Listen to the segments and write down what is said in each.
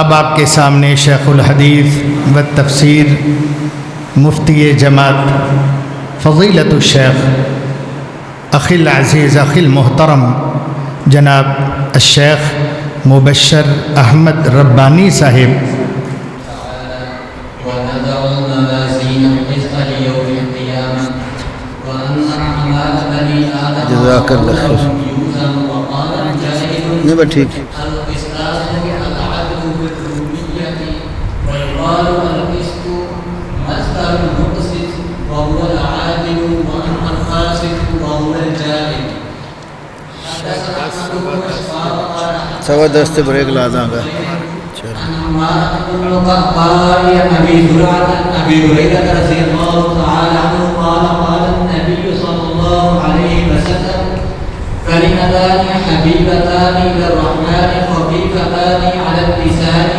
اب آپ کے سامنے شیخ الحدیث و تفسیر مفتی جماعت فضیلت الشیخ اخی العزیز اخی المحترم جناب الشیخ مبشر احمد ربانی صاحب جزاک اللہ خیر. نہیں بس ٹھیک. سوا دس سے بریک لا داں گا. كلمتان حبيبتان إلى الرحمن خفيفتان على اللسان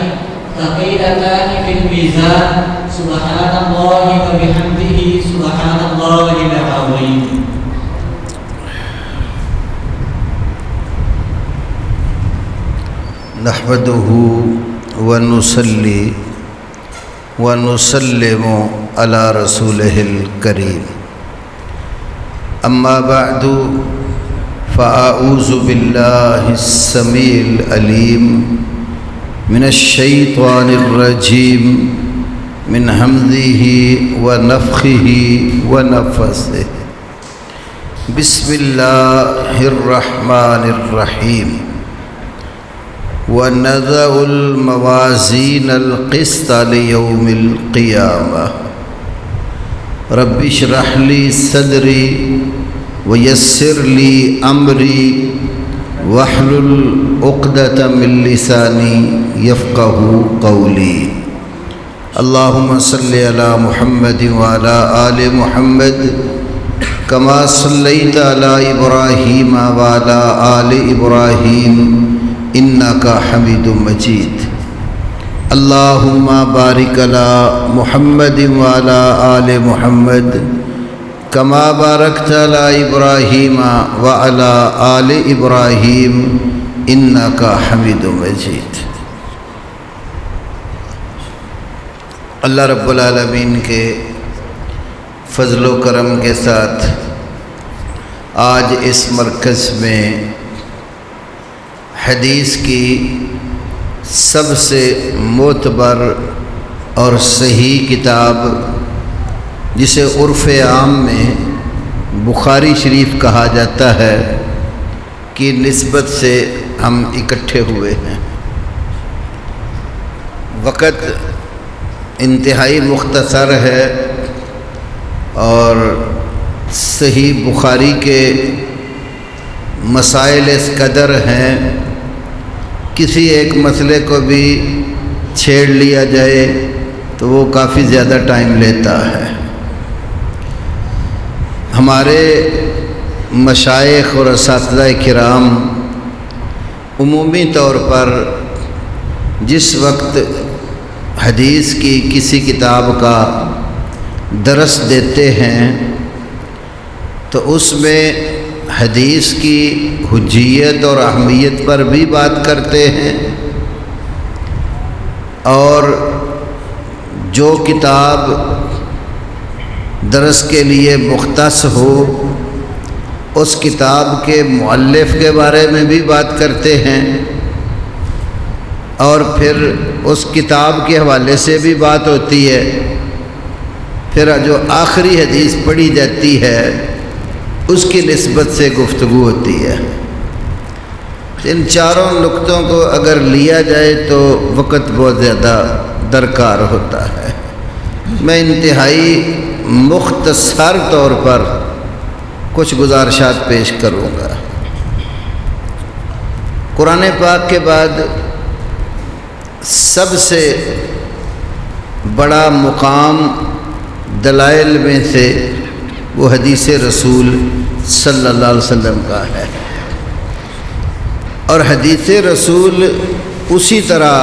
ثقيلتان في الميزان سبحان الله وبحمده سبحان الله العظيم. نحمده ونصلي ونسلم على رسوله الكريم. أما بعد فأعوذ بالله السميع العليم من الشيطان الرجيم من همزه ونفخه ونفثه. بسم الله الرحمن الرحيم. ونضع الموازين القسط ليوم القيامة. رب اشرح لي صدري ويسر لي أمري واحلل عقدة من لساني يفقه قولي. اللهم صل على محمد وعلى آل محمد كما صليت على إبراهيم وعلى آل إبراهيم إنك حميد مجيد. اللهم بارك على محمد وعلى آل محمد كما باركت على إبراهيم وعلى آل إبراهيم إنك حميد مجيد. اللہ رب العالمین کے فضل و کرم کے ساتھ آج اس مرکز میں حدیث کی سب سے معتبر اور صحیح کتاب جسے عرف عام میں بخاری شریف کہا جاتا ہے کی نسبت سے ہم اکٹھے ہوئے ہیں. وقت انتہائی مختصر ہے اور صحیح بخاری کے مسائل اس قدر ہیں کسی ایک مسئلے کو بھی چھیڑ لیا جائے تو وہ کافی زیادہ ٹائم لیتا ہے. ہمارے مشائخ اور اساتذہ کرام عمومی طور پر جس وقت حدیث کی کسی کتاب کا درس دیتے ہیں تو اس میں حدیث کی حجیت اور اہمیت پر بھی بات کرتے ہیں اور جو کتاب درس کے لیے مختص ہو اس کتاب کے مؤلف کے بارے میں بھی بات کرتے ہیں اور پھر اس کتاب کے حوالے سے بھی بات ہوتی ہے. پھر جو آخری حدیث پڑھی جاتی ہے اس کی نسبت سے گفتگو ہوتی ہے. ان چاروں نقطوں کو اگر لیا جائے تو وقت بہت زیادہ درکار ہوتا ہے. میں انتہائی مختصر طور پر کچھ گزارشات پیش کروں گا. قرآن پاک کے بعد سب سے بڑا مقام دلائل میں سے وہ حدیث رسول صلی اللہ علیہ وسلم کا ہے اور حدیث رسول اسی طرح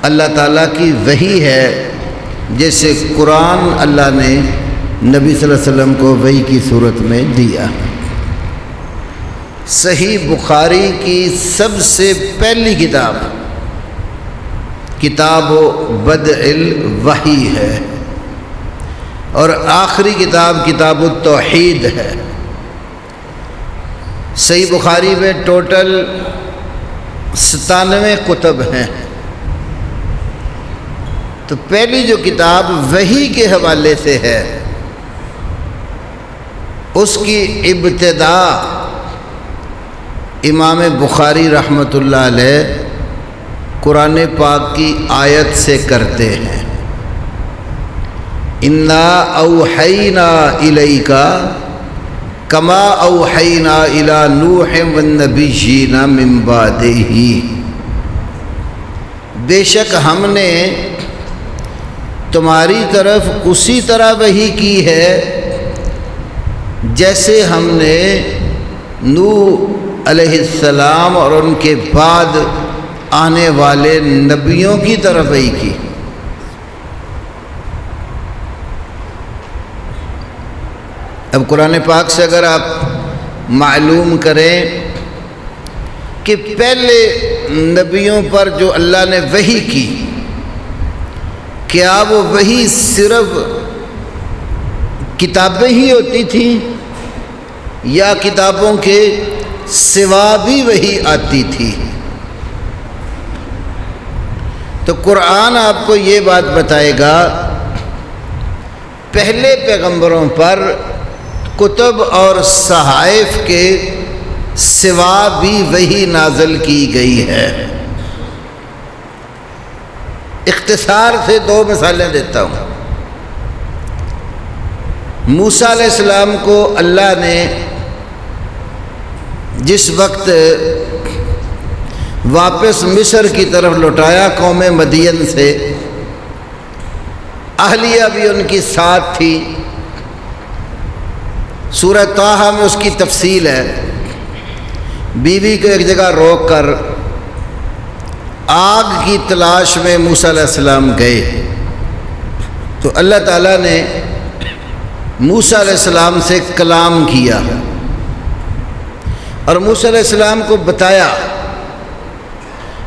اللہ تعالیٰ کی وحی ہے جیسے قرآن اللہ نے نبی صلی اللہ علیہ وسلم کو وحی کی صورت میں دیا. صحیح بخاری کی سب سے پہلی کتاب کتاب بدء الوحی ہے، اور آخری کتاب کتاب التوحید ہے۔ صحیح بخاری میں ٹوٹل 97 کتب ہیں۔ تو پہلی جو کتاب وحی کے حوالے سے ہے، اس کی ابتدا امام بخاری رحمۃ اللہ علیہ قرآن پاک کی آیت سے کرتے ہیں، انا اوحینا الیک کما اوحینا الی نوح والنبیین من بعدہ، بے شک ہم نے تمہاری طرف اسی طرح وحی کی ہے جیسے ہم نے نوح علیہ السلام اور ان کے بعد آنے والے نبیوں کی طرف وحی کی۔ اب قرآن پاک سے اگر آپ معلوم کریں کہ پہلے نبیوں پر جو اللہ نے وحی کی، کیا وہ وحی صرف کتابیں ہی ہوتی تھیں یا کتابوں کے سوا بھی وحی آتی تھی؟ تو قرآن آپ کو یہ بات بتائے گا، پہلے پیغمبروں پر کتب اور صحائف کے سوا بھی وحی نازل کی گئی ہے۔ اختصار سے 2 مثالیں دیتا ہوں۔ موسیٰ علیہ السلام کو اللہ نے جس وقت واپس مصر کی طرف لوٹایا قوم مدین سے، اہلیہ بھی ان کی ساتھ تھی، سورہ طٰہٰ میں اس کی تفصیل ہے۔ بیوی کو ایک جگہ روک کر آگ کی تلاش میں موسیٰ علیہ السلام گئے، تو اللہ تعالیٰ نے موسیٰ علیہ السلام سے کلام کیا اور موسیٰ علیہ السلام کو بتایا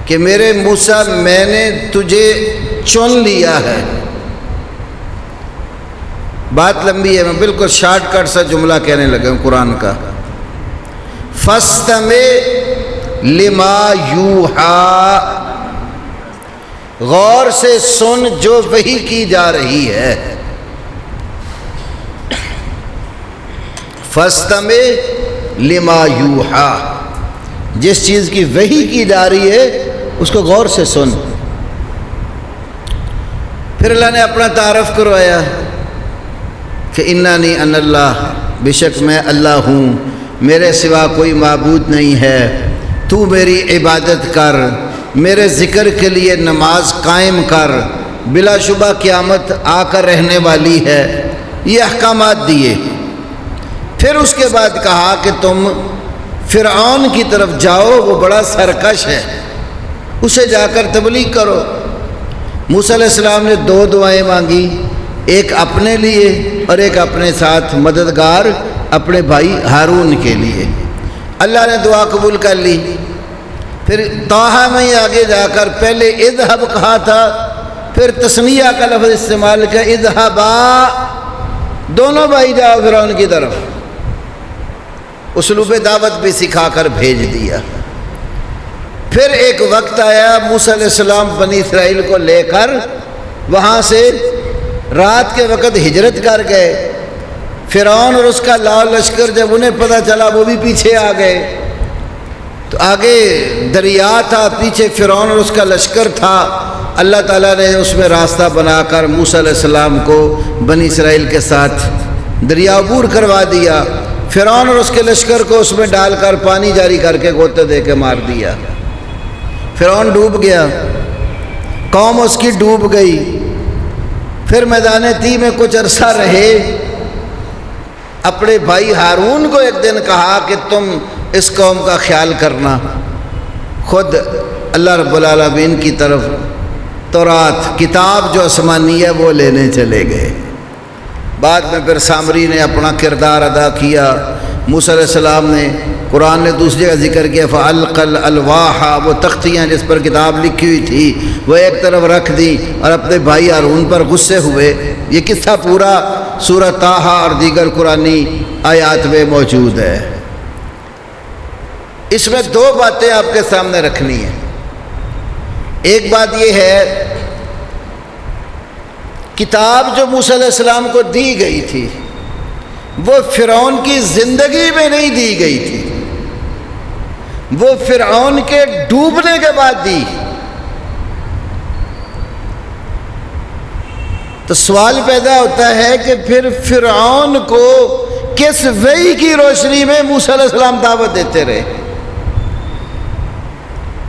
کہ میرے موسیٰ، میں نے تجھے چن لیا ہے۔ بات لمبی ہے، میں بالکل شارٹ کٹ سا جملہ کہنے لگا ہوں قرآن کا۔ فَاسْتَمِعْ لِمَا يُوحَىٰ، غور سے سن جو وحی کی جا رہی ہے۔ فَاسْتَمِعْ لِمَا يُوحَىٰ، جس چیز کی وحی کی جا رہی ہے اس کو غور سے سن۔ پھر اللہ نے اپنا تعارف کروایا کہ اننی انا اللہ، بے شک میں اللہ ہوں، میرے سوا کوئی معبود نہیں ہے، تو میری عبادت کر، میرے ذکر کے لیے نماز قائم کر، بلا شبہ قیامت آ کر رہنے والی ہے، یہ احکامات دیے۔ پھر اس کے بعد کہا کہ تم فرعون کی طرف جاؤ، وہ بڑا سرکش ہے، اسے جا کر تبلیغ کرو۔ موسیٰ علیہ السلام نے 2 دعائیں مانگی، ایک اپنے لیے اور ایک اپنے ساتھ مددگار اپنے بھائی ہارون کے لیے۔ اللہ نے دعا قبول کر لی۔ پھر طٰہٰ میں ہی آگے جا کر پہلے اذهب کہا تھا، پھر تثنیہ کا لفظ استعمال کیا، اذهبا، دونوں بھائی جاؤ فرعون کی طرف۔ اسلوب دعوت بھی سکھا کر بھیج دیا۔ پھر ایک وقت آیا، موسیٰ علیہ السلام بنی اسرائیل کو لے کر وہاں سے رات کے وقت ہجرت کر گئے۔ فرعون اور اس کا لاؤ لشکر جب انہیں پتہ چلا وہ بھی پیچھے آ گئے، تو آگے دریا تھا، پیچھے فرعون اور اس کا لشکر تھا۔ اللہ تعالیٰ نے اس میں راستہ بنا کر موسیٰ علیہ السلام کو بنی اسرائیل کے ساتھ دریا عبور کروا دیا۔ فرعون اور اس کے لشکر کو اس میں ڈال کر پانی جاری کر کے غوطے دے کے مار دیا۔ فرعون ڈوب گیا، قوم اس کی ڈوب گئی۔ پھر میدان طی میں کچھ عرصہ رہے۔ اپنے بھائی ہارون کو ایک دن کہا کہ تم اس قوم کا خیال کرنا۔ خود اللہ رب العالمین کی طرف تورات، کتاب جو آسمانی ہے، وہ لینے چلے گئے۔ بعد میں پھر سامری نے اپنا کردار ادا کیا، موسیٰ علیہ السلام نے قرآن نے دوسری جگہ ذکر کیا فَأَلْقَى الْأَلْوَاحَ، وہ تختیاں جس پر کتاب لکھی ہوئی تھی وہ ایک طرف رکھ دی اور اپنے بھائی ہارون پر غصے ہوئے۔ یہ قصہ پورا سورہ طٰہٰ اور دیگر قرآنی آیات میں موجود ہے۔ اس میں دو باتیں آپ کے سامنے رکھنی ہیں۔ ایک بات یہ ہے، کتاب جو موسیٰ علیہ السلام کو دی گئی تھی وہ فرعون کی زندگی میں نہیں دی گئی تھی، وہ فرعون کے ڈوبنے کے بعد دی۔ تو سوال پیدا ہوتا ہے کہ پھر فرعون کو کس وحی کی روشنی میں موسیٰ علیہ السلام دعوت دیتے رہے؟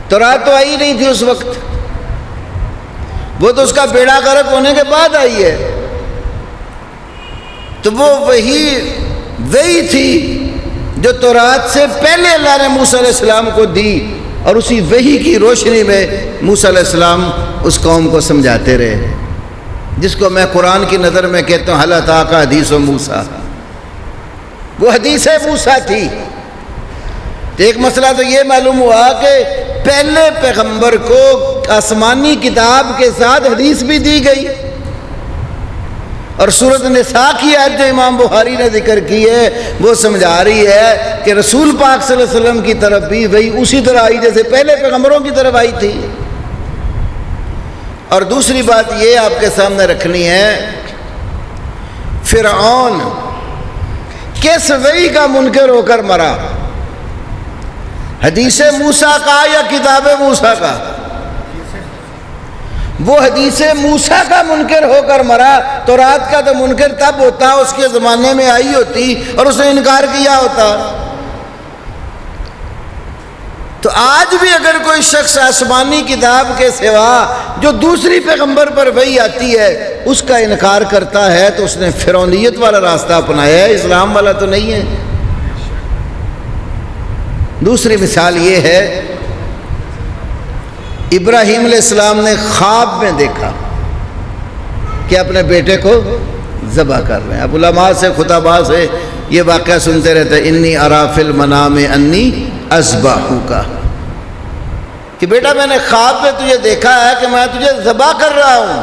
تورات تو آئی نہیں تھی اس وقت، وہ تو اس کا بیڑا غرق ہونے کے بعد آئی ہے۔ تو وہ وہی تھی جو تورات سے پہلے اللہ نے موسیٰ علیہ السلام کو دی، اور اسی وحی کی روشنی میں موسیٰ علیہ السلام اس قوم کو سمجھاتے رہے، جس کو میں قرآن کی نظر میں کہتا ہوں حل اتاک حدیث موسیٰ۔ وہ حدیث موسیٰ تھی۔ تو ایک مسئلہ تو یہ معلوم ہوا کہ پہلے پیغمبر کو آسمانی کتاب کے ساتھ حدیث بھی دی گئی، اور سورۃ النساء کی آیت جو امام بخاری نے ذکر کی ہے وہ سمجھا رہی ہے کہ رسول پاک صلی اللہ علیہ وسلم کی طرف بھی وہی اسی طرح آئی جیسے پہلے پیغمبروں کی طرف آئی تھی۔ اور دوسری بات یہ آپ کے سامنے رکھنی ہے، فرعون کس وحی کا منکر ہو کر مرا؟ حدیث موسیٰ کا یا کتاب موسیٰ کا؟ وہ حدیث موسیٰ کا منکر ہو کر مرا۔ تورات کا تو منکر تب ہوتا اس کے زمانے میں آئی ہوتی اور اس نے انکار کیا ہوتا۔ تو آج بھی اگر کوئی شخص آسمانی کتاب کے سوا جو دوسری پیغمبر پر وحی آتی ہے اس کا انکار کرتا ہے تو اس نے فرعونیت والا راستہ اپنایا ہے، اسلام والا تو نہیں ہے۔ دوسری مثال یہ ہے، ابراہیم علیہ السلام نے خواب میں دیکھا کہ اپنے بیٹے کو ذبح کر رہے ہیں۔ اب علماء سے خطباء سے یہ واقعہ سنتے رہتے ہیں، انی ارا فی المنام انی اذبحک، کہ بیٹا میں نے خواب میں تجھے دیکھا ہے کہ میں تجھے ذبح کر رہا ہوں۔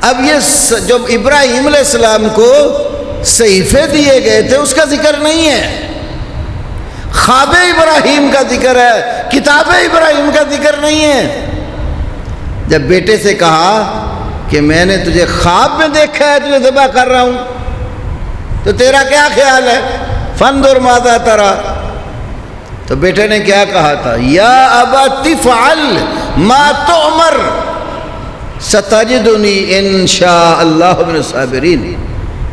اب یہ جو ابراہیم علیہ السلام کو صحیفے دیے گئے تھے اس کا ذکر نہیں ہے، خواب ابراہیم کا ذکر ہے، کتاب ابراہیم کا ذکر نہیں ہے۔ جب بیٹے سے کہا کہ میں نے تجھے خواب میں دیکھا ہے تجھے ذبح کر رہا ہوں، تو تیرا کیا خیال ہے؟ فانظر ماذا ترى، تو بیٹے نے کیا کہا تھا؟ یا ابت افعل ما تؤمر ستجدنی انشاء اللہ من الصابرین۔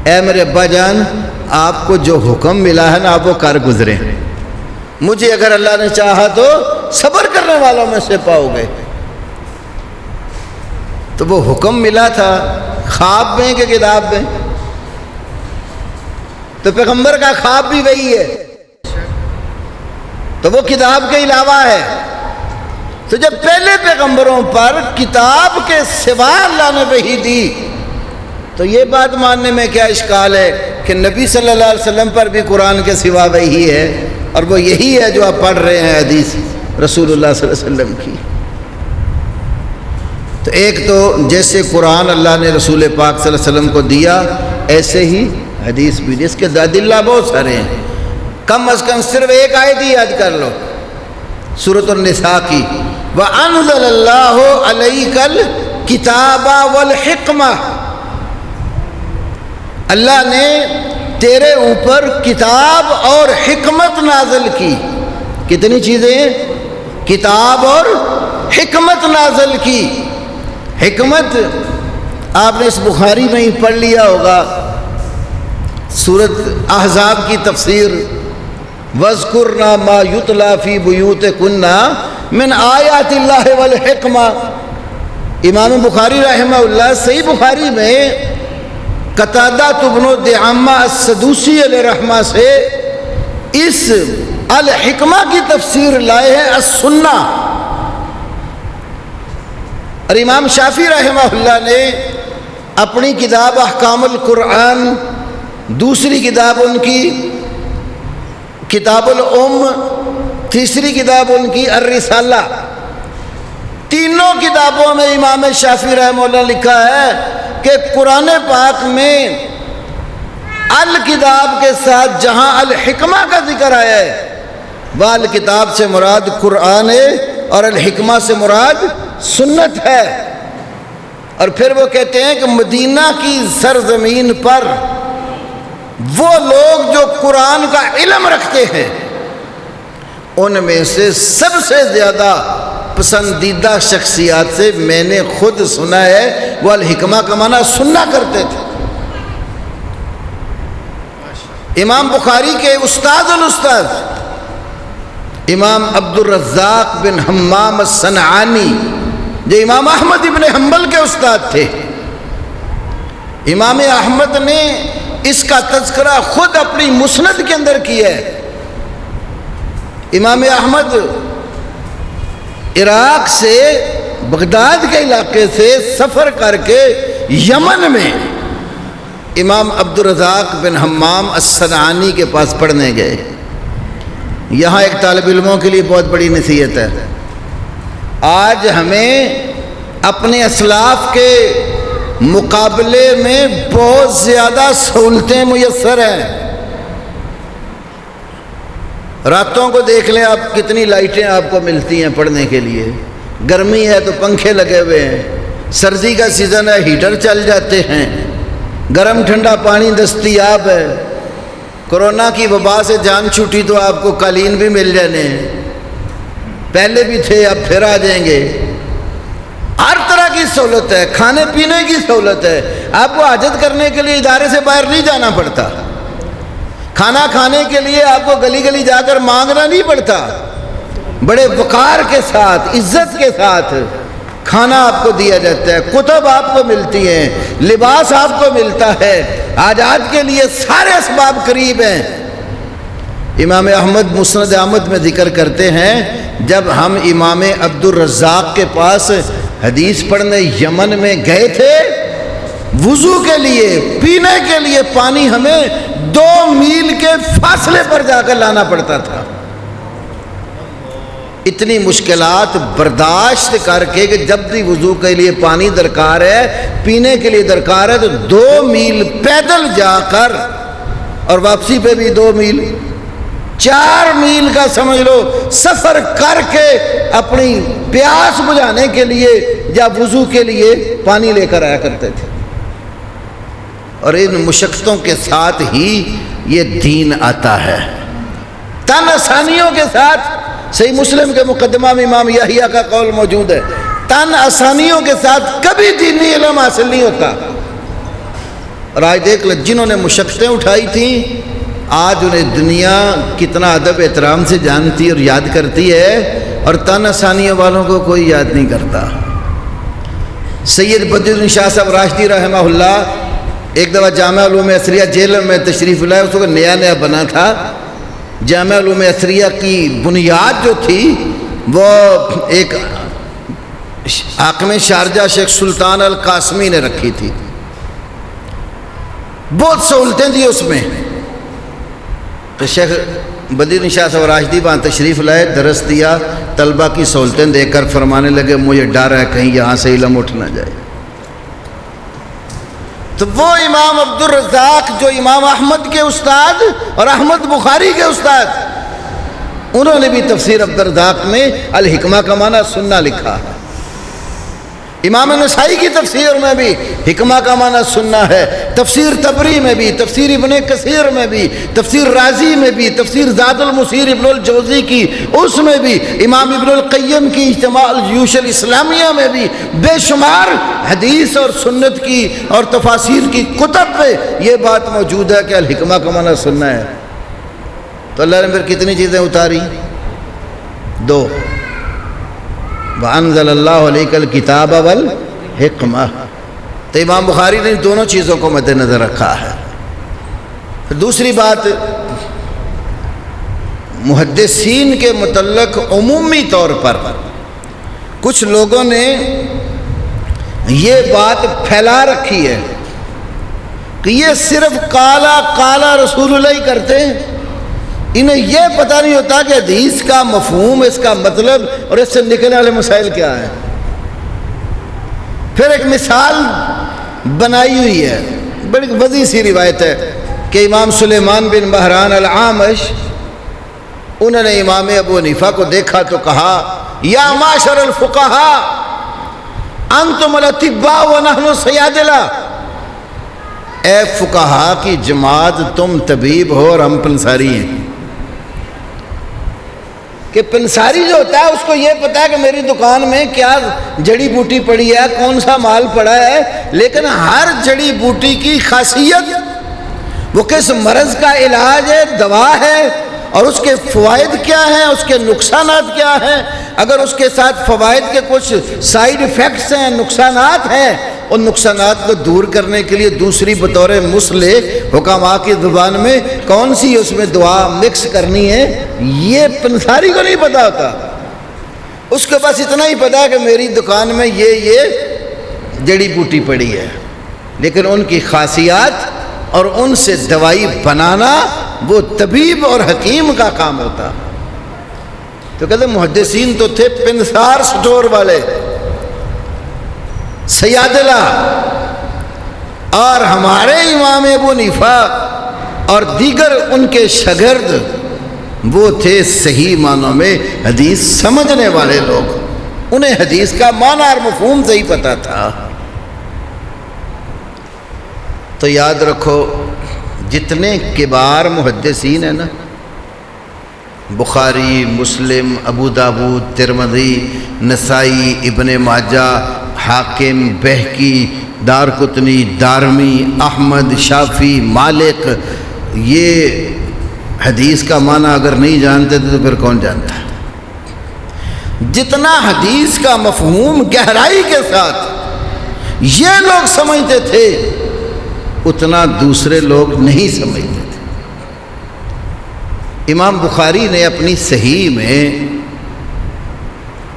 اے میرے ابا جان، آپ کو جو حکم ملا ہے نا آپ وہ کر گزرے، مجھے اگر اللہ نے چاہا تو صبر کرنے والوں میں سے پاؤ گے۔ تو وہ حکم ملا تھا خواب میں کہ کتاب میں؟ تو پیغمبر کا خواب بھی وہی ہے، تو وہ کتاب کے علاوہ ہے۔ تو جب پہلے پیغمبروں پر کتاب کے سوا اللہ نے وحی دی تو یہ بات ماننے میں کیا اشکال ہے کہ نبی صلی اللہ علیہ وسلم پر بھی قرآن کے سوا وحی ہے، اور وہ یہی ہے جو آپ پڑھ رہے ہیں حدیث رسول اللہ صلی اللہ علیہ وسلم کی۔ تو ایک تو جیسے قرآن اللہ نے رسول پاک صلی اللہ علیہ وسلم کو دیا ایسے ہی حدیث بھی، جس کے ادلہ بہت سارے ہیں، کم از کم صرف ایک آیت ہی یاد کر لو سورۃ النساء کی، وَأَنزَلَ اللَّهُ عَلَيْكَ الْكِتَابَ وَالْحِکْمَةَ، اللہ نے تیرے اوپر کتاب اور حکمت نازل کی۔ کتنی چیزیں ہیں؟ کتاب اور حکمت نازل کی۔ حکمت آپ نے اس بخاری میں ہی پڑھ لیا ہوگا، سورۃ احزاب کی تفسیر، وَاذْكُرْنَا مَا يُتْلَى فِي بُيُوتِكُنَّ مِنْ آیَاتِ اللَّهِ وَالْحِکْمَةِ۔ امام بخاری رحمہ اللہ صحیح بخاری میں قتادہ بن دعامہ السدوسی علیہ رحمہ سے اس الحکمہ کی تفسیر لائے ہیں السنہ، اور امام شافعی رحمہ اللہ نے اپنی کتاب احکام القرآن، دوسری کتاب ان کی کتاب الام، تیسری کتاب ان کی الرسالہ، تینوں کتابوں میں امام شافعی رحمہ اللہ لکھا ہے کہ قرآن پاک میں الکتاب کے ساتھ جہاں الحکمہ کا ذکر آیا ہے، وہ الکتاب سے مراد قرآن ہے اور الحکمہ سے مراد سنت ہے۔ اور پھر وہ کہتے ہیں کہ مدینہ کی سرزمین پر وہ لوگ جو قرآن کا علم رکھتے ہیں ان میں سے سب سے زیادہ پسندیدہ شخصیات سے میں نے خود سنا ہے وہ الحکمہ کا معنی سننا کرتے تھے۔ امام بخاری کے استاد الاستاذ امام عبد الرزاق بن حمام الصنعانی جو امام احمد ابن حنبل کے استاد تھے، امام احمد نے اس کا تذکرہ خود اپنی مسند کے اندر کیا ہے۔ امام احمد عراق سے بغداد کے علاقے سے سفر کر کے یمن میں امام عبد الرزاق بن حمام الصنعانی کے پاس پڑھنے گئے۔ یہاں ایک طالب علموں کے لیے بہت بڑی نصیحت ہے، آج ہمیں اپنے اسلاف کے مقابلے میں بہت زیادہ سہولتیں میسر ہیں۔ راتوں کو دیکھ لیں آپ، کتنی لائٹیں آپ کو ملتی ہیں پڑھنے کے لیے، گرمی ہے تو پنکھے لگے ہوئے ہیں، سردی کا سیزن ہے ہیٹر چل جاتے ہیں، گرم ٹھنڈا پانی دستیاب ہے، کورونا کی وبا سے جان چھوٹی تو آپ کو قالین بھی مل جانے ہیں، پہلے بھی تھے اب پھر آ جائیں گے۔ ہر طرح کی سہولت ہے، کھانے پینے کی سہولت ہے، آپ کو حاجت کرنے کے لیے ادارے سے باہر نہیں جانا پڑتا، کھانا کھانے کے لیے آپ کو گلی گلی جا کر مانگنا نہیں پڑتا، بڑے وقار کے ساتھ عزت کے ساتھ کھانا آپ کو دیا جاتا ہے، کتب آپ کو ملتی ہیں، لباس آپ کو ملتا ہے، حاجات کے لیے سارے اسباب قریب ہیں۔ امام احمد مسند احمد میں ذکر کرتے ہیں جب ہم امام عبد الرزاق کے پاس حدیث پڑھنے یمن میں گئے تھے، وضو کے لیے پینے کے لیے پانی ہمیں 2 میل کے فاصلے پر جا کر لانا پڑتا تھا۔ اتنی مشکلات برداشت کر کے کہ جب بھی وضو کے لیے پانی درکار ہے، پینے کے لیے درکار ہے، تو 2 میل پیدل جا کر اور واپسی پہ بھی 2 میل، 4 میل کا سمجھ لو سفر کر کے اپنی پیاس بجھانے کے لیے یا وضو کے لیے پانی لے کر آیا کرتے تھے۔ اور ان مشقتوں کے ساتھ ہی یہ دین آتا ہے، تن آسانیوں کے ساتھ۔ صحیح مسلم کے مقدمہ میں امام یحییٰ کا قول موجود ہے، تن آسانیوں کے ساتھ کبھی دینی علم حاصل نہیں ہوتا۔ اور آج دیکھ لیں جنہوں نے مشقتیں اٹھائی تھیں، آج انہیں دنیا کتنا ادب احترام سے جانتی اور یاد کرتی ہے، اور تن آسانیوں والوں کو کوئی یاد نہیں کرتا۔ سید بدر شاہ صاحب راشدی رحمہ اللہ ایک دفعہ جامعہ علوم اثریہ جیل میں تشریف لائے، اس وقت نیا نیا بنا تھا۔ جامعہ علوم اثریہ کی بنیاد جو تھی وہ ایک حاکم شارجہ شیخ سلطان القاسمی نے رکھی تھی، بہت سہولتیں تھیں اس میں۔ تو شیخ بدر شاہ صاحب راشدی وہاں تشریف لائے، درس دیا، طلبہ کی سہولتیں دیکھ کر فرمانے لگے مجھے ڈر ہے کہیں یہاں سے علم اٹھ نہ جائے۔ تو وہ امام عبد الرزاق جو امام احمد کے استاد اور احمد بخاری کے استاد، انہوں نے بھی تفسیر عبد الرزاق میں الحکمہ کا معنی سننا لکھا۔ امام نسائی کی تفسیر میں بھی حکمہ کا معنی سننا ہے، تفسیر طبری میں بھی، تفسیر ابن کثیر میں بھی، تفسیر رازی میں بھی، تفسیر زاد المسیر ابن الجوزی کی اس میں بھی، امام ابن القیم کی اجتماع الجیوش الاسلامیہ میں بھی، بے شمار حدیث اور سنت کی اور تفاسیر کی کتب پہ یہ بات موجود ہے کہ الحکمہ کا معنی سننا ہے۔ تو اللہ نے پھر کتنی چیزیں اتاری؟ 2، وَأَنزَلَ اللَّهُ عَلَيْكَ الْكِتَابَ وَالْحِکْمَةَ۔ تو امام بخاری نے دونوں چیزوں کو مد نظر رکھا ہے۔ دوسری بات، محدثین کے متعلق عمومی طور پر کچھ لوگوں نے یہ بات پھیلا رکھی ہے کہ یہ صرف قالا قالا رسول اللہ ہی کرتے ہیں، انہیں یہ پتہ نہیں ہوتا کہ حدیث کا مفہوم، اس کا مطلب اور اس سے نکلنے والے مسائل کیا ہیں۔ پھر ایک مثال بنائی ہوئی ہے، بڑی وضیح سی روایت ہے کہ امام سلیمان بن مہران العامش، انہوں نے امام ابو حنیفہ کو دیکھا تو کہا یا معاشر الفقہاء انتم الاطباء ونحن الصیادلہ، اے فقہاء کی جماعت تم طبیب ہو اور ہم پنساری ہیں۔ کہ پنساری جو ہوتا ہے اس کو یہ پتا ہے کہ میری دکان میں کیا جڑی بوٹی پڑی ہے، کون سا مال پڑا ہے، لیکن ہر جڑی بوٹی کی خاصیت، وہ کس مرض کا علاج ہے، دوا ہے، اور اس کے فوائد کیا ہیں، اس کے نقصانات کیا ہیں، اگر اس کے ساتھ فوائد کے کچھ سائیڈ ایفیکٹس ہیں، نقصانات ہیں، ان نقصانات کو دور کرنے کے لیے دوسری بطور مسلح حکماء کی زبان میں کون سی اس میں دعا مکس کرنی ہے، یہ پنساری کو نہیں پتا ہوتا۔ اس کے پاس اتنا ہی پتا ہے کہ میری دکان میں یہ جڑی بوٹی پڑی ہے، لیکن ان کی خاصیات اور ان سے دوائی بنانا وہ طبیب اور حکیم کا کام ہوتا۔ تو کہتے محدثین تو تھے پنسار سٹور والے، سیادلہ، اور ہمارے امام ابو حنیفہ اور دیگر ان کے شاگرد وہ تھے صحیح معنوں میں حدیث سمجھنے والے لوگ، انہیں حدیث کا معنی اور مفہوم صحیح پتا تھا۔ تو یاد رکھو جتنے کبار محدثین ہیں نا، بخاری، مسلم، ابو داود، ترمذی، نسائی، ابن ماجہ، حاکم، بہقی، دارقطنی، دارمی، احمد، شافعی، مالک، یہ حدیث کا معنی اگر نہیں جانتے تھے تو پھر کون جانتا ہے؟ جتنا حدیث کا مفہوم گہرائی کے ساتھ یہ لوگ سمجھتے تھے اتنا دوسرے لوگ نہیں سمجھتے تھے۔ امام بخاری نے اپنی صحیح میں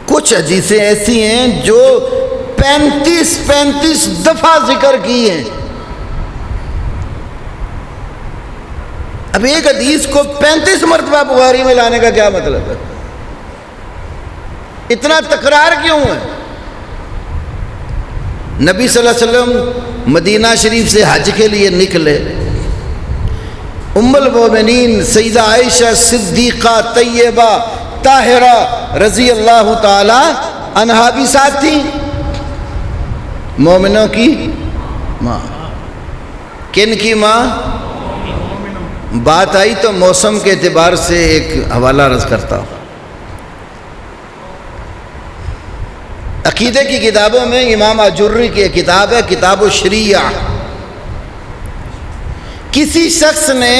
کچھ حدیثیں ایسی ہیں جو 35 دفعہ ذکر کی ہیں۔ اب ایک حدیث کو 35 مرتبہ بخاری میں لانے کا کیا مطلب ہے؟ اتنا تکرار کیوں ہے؟ نبی صلی اللہ علیہ وسلم مدینہ شریف سے حج کے لیے نکلے، ام المومنین سیدہ عائشہ صدیقہ طیبہ طاہرہ رضی اللہ تعالی عنہا بھی ساتھ تھیں، مومنوں کی ماں۔ کن کی ماں؟ بات آئی تو موسم کے اعتبار سے ایک حوالہ عرض کرتا ہوں۔ عقیدے کی کتابوں میں امام اجری کی کتاب ہے کتاب الشریعہ، کسی شخص نے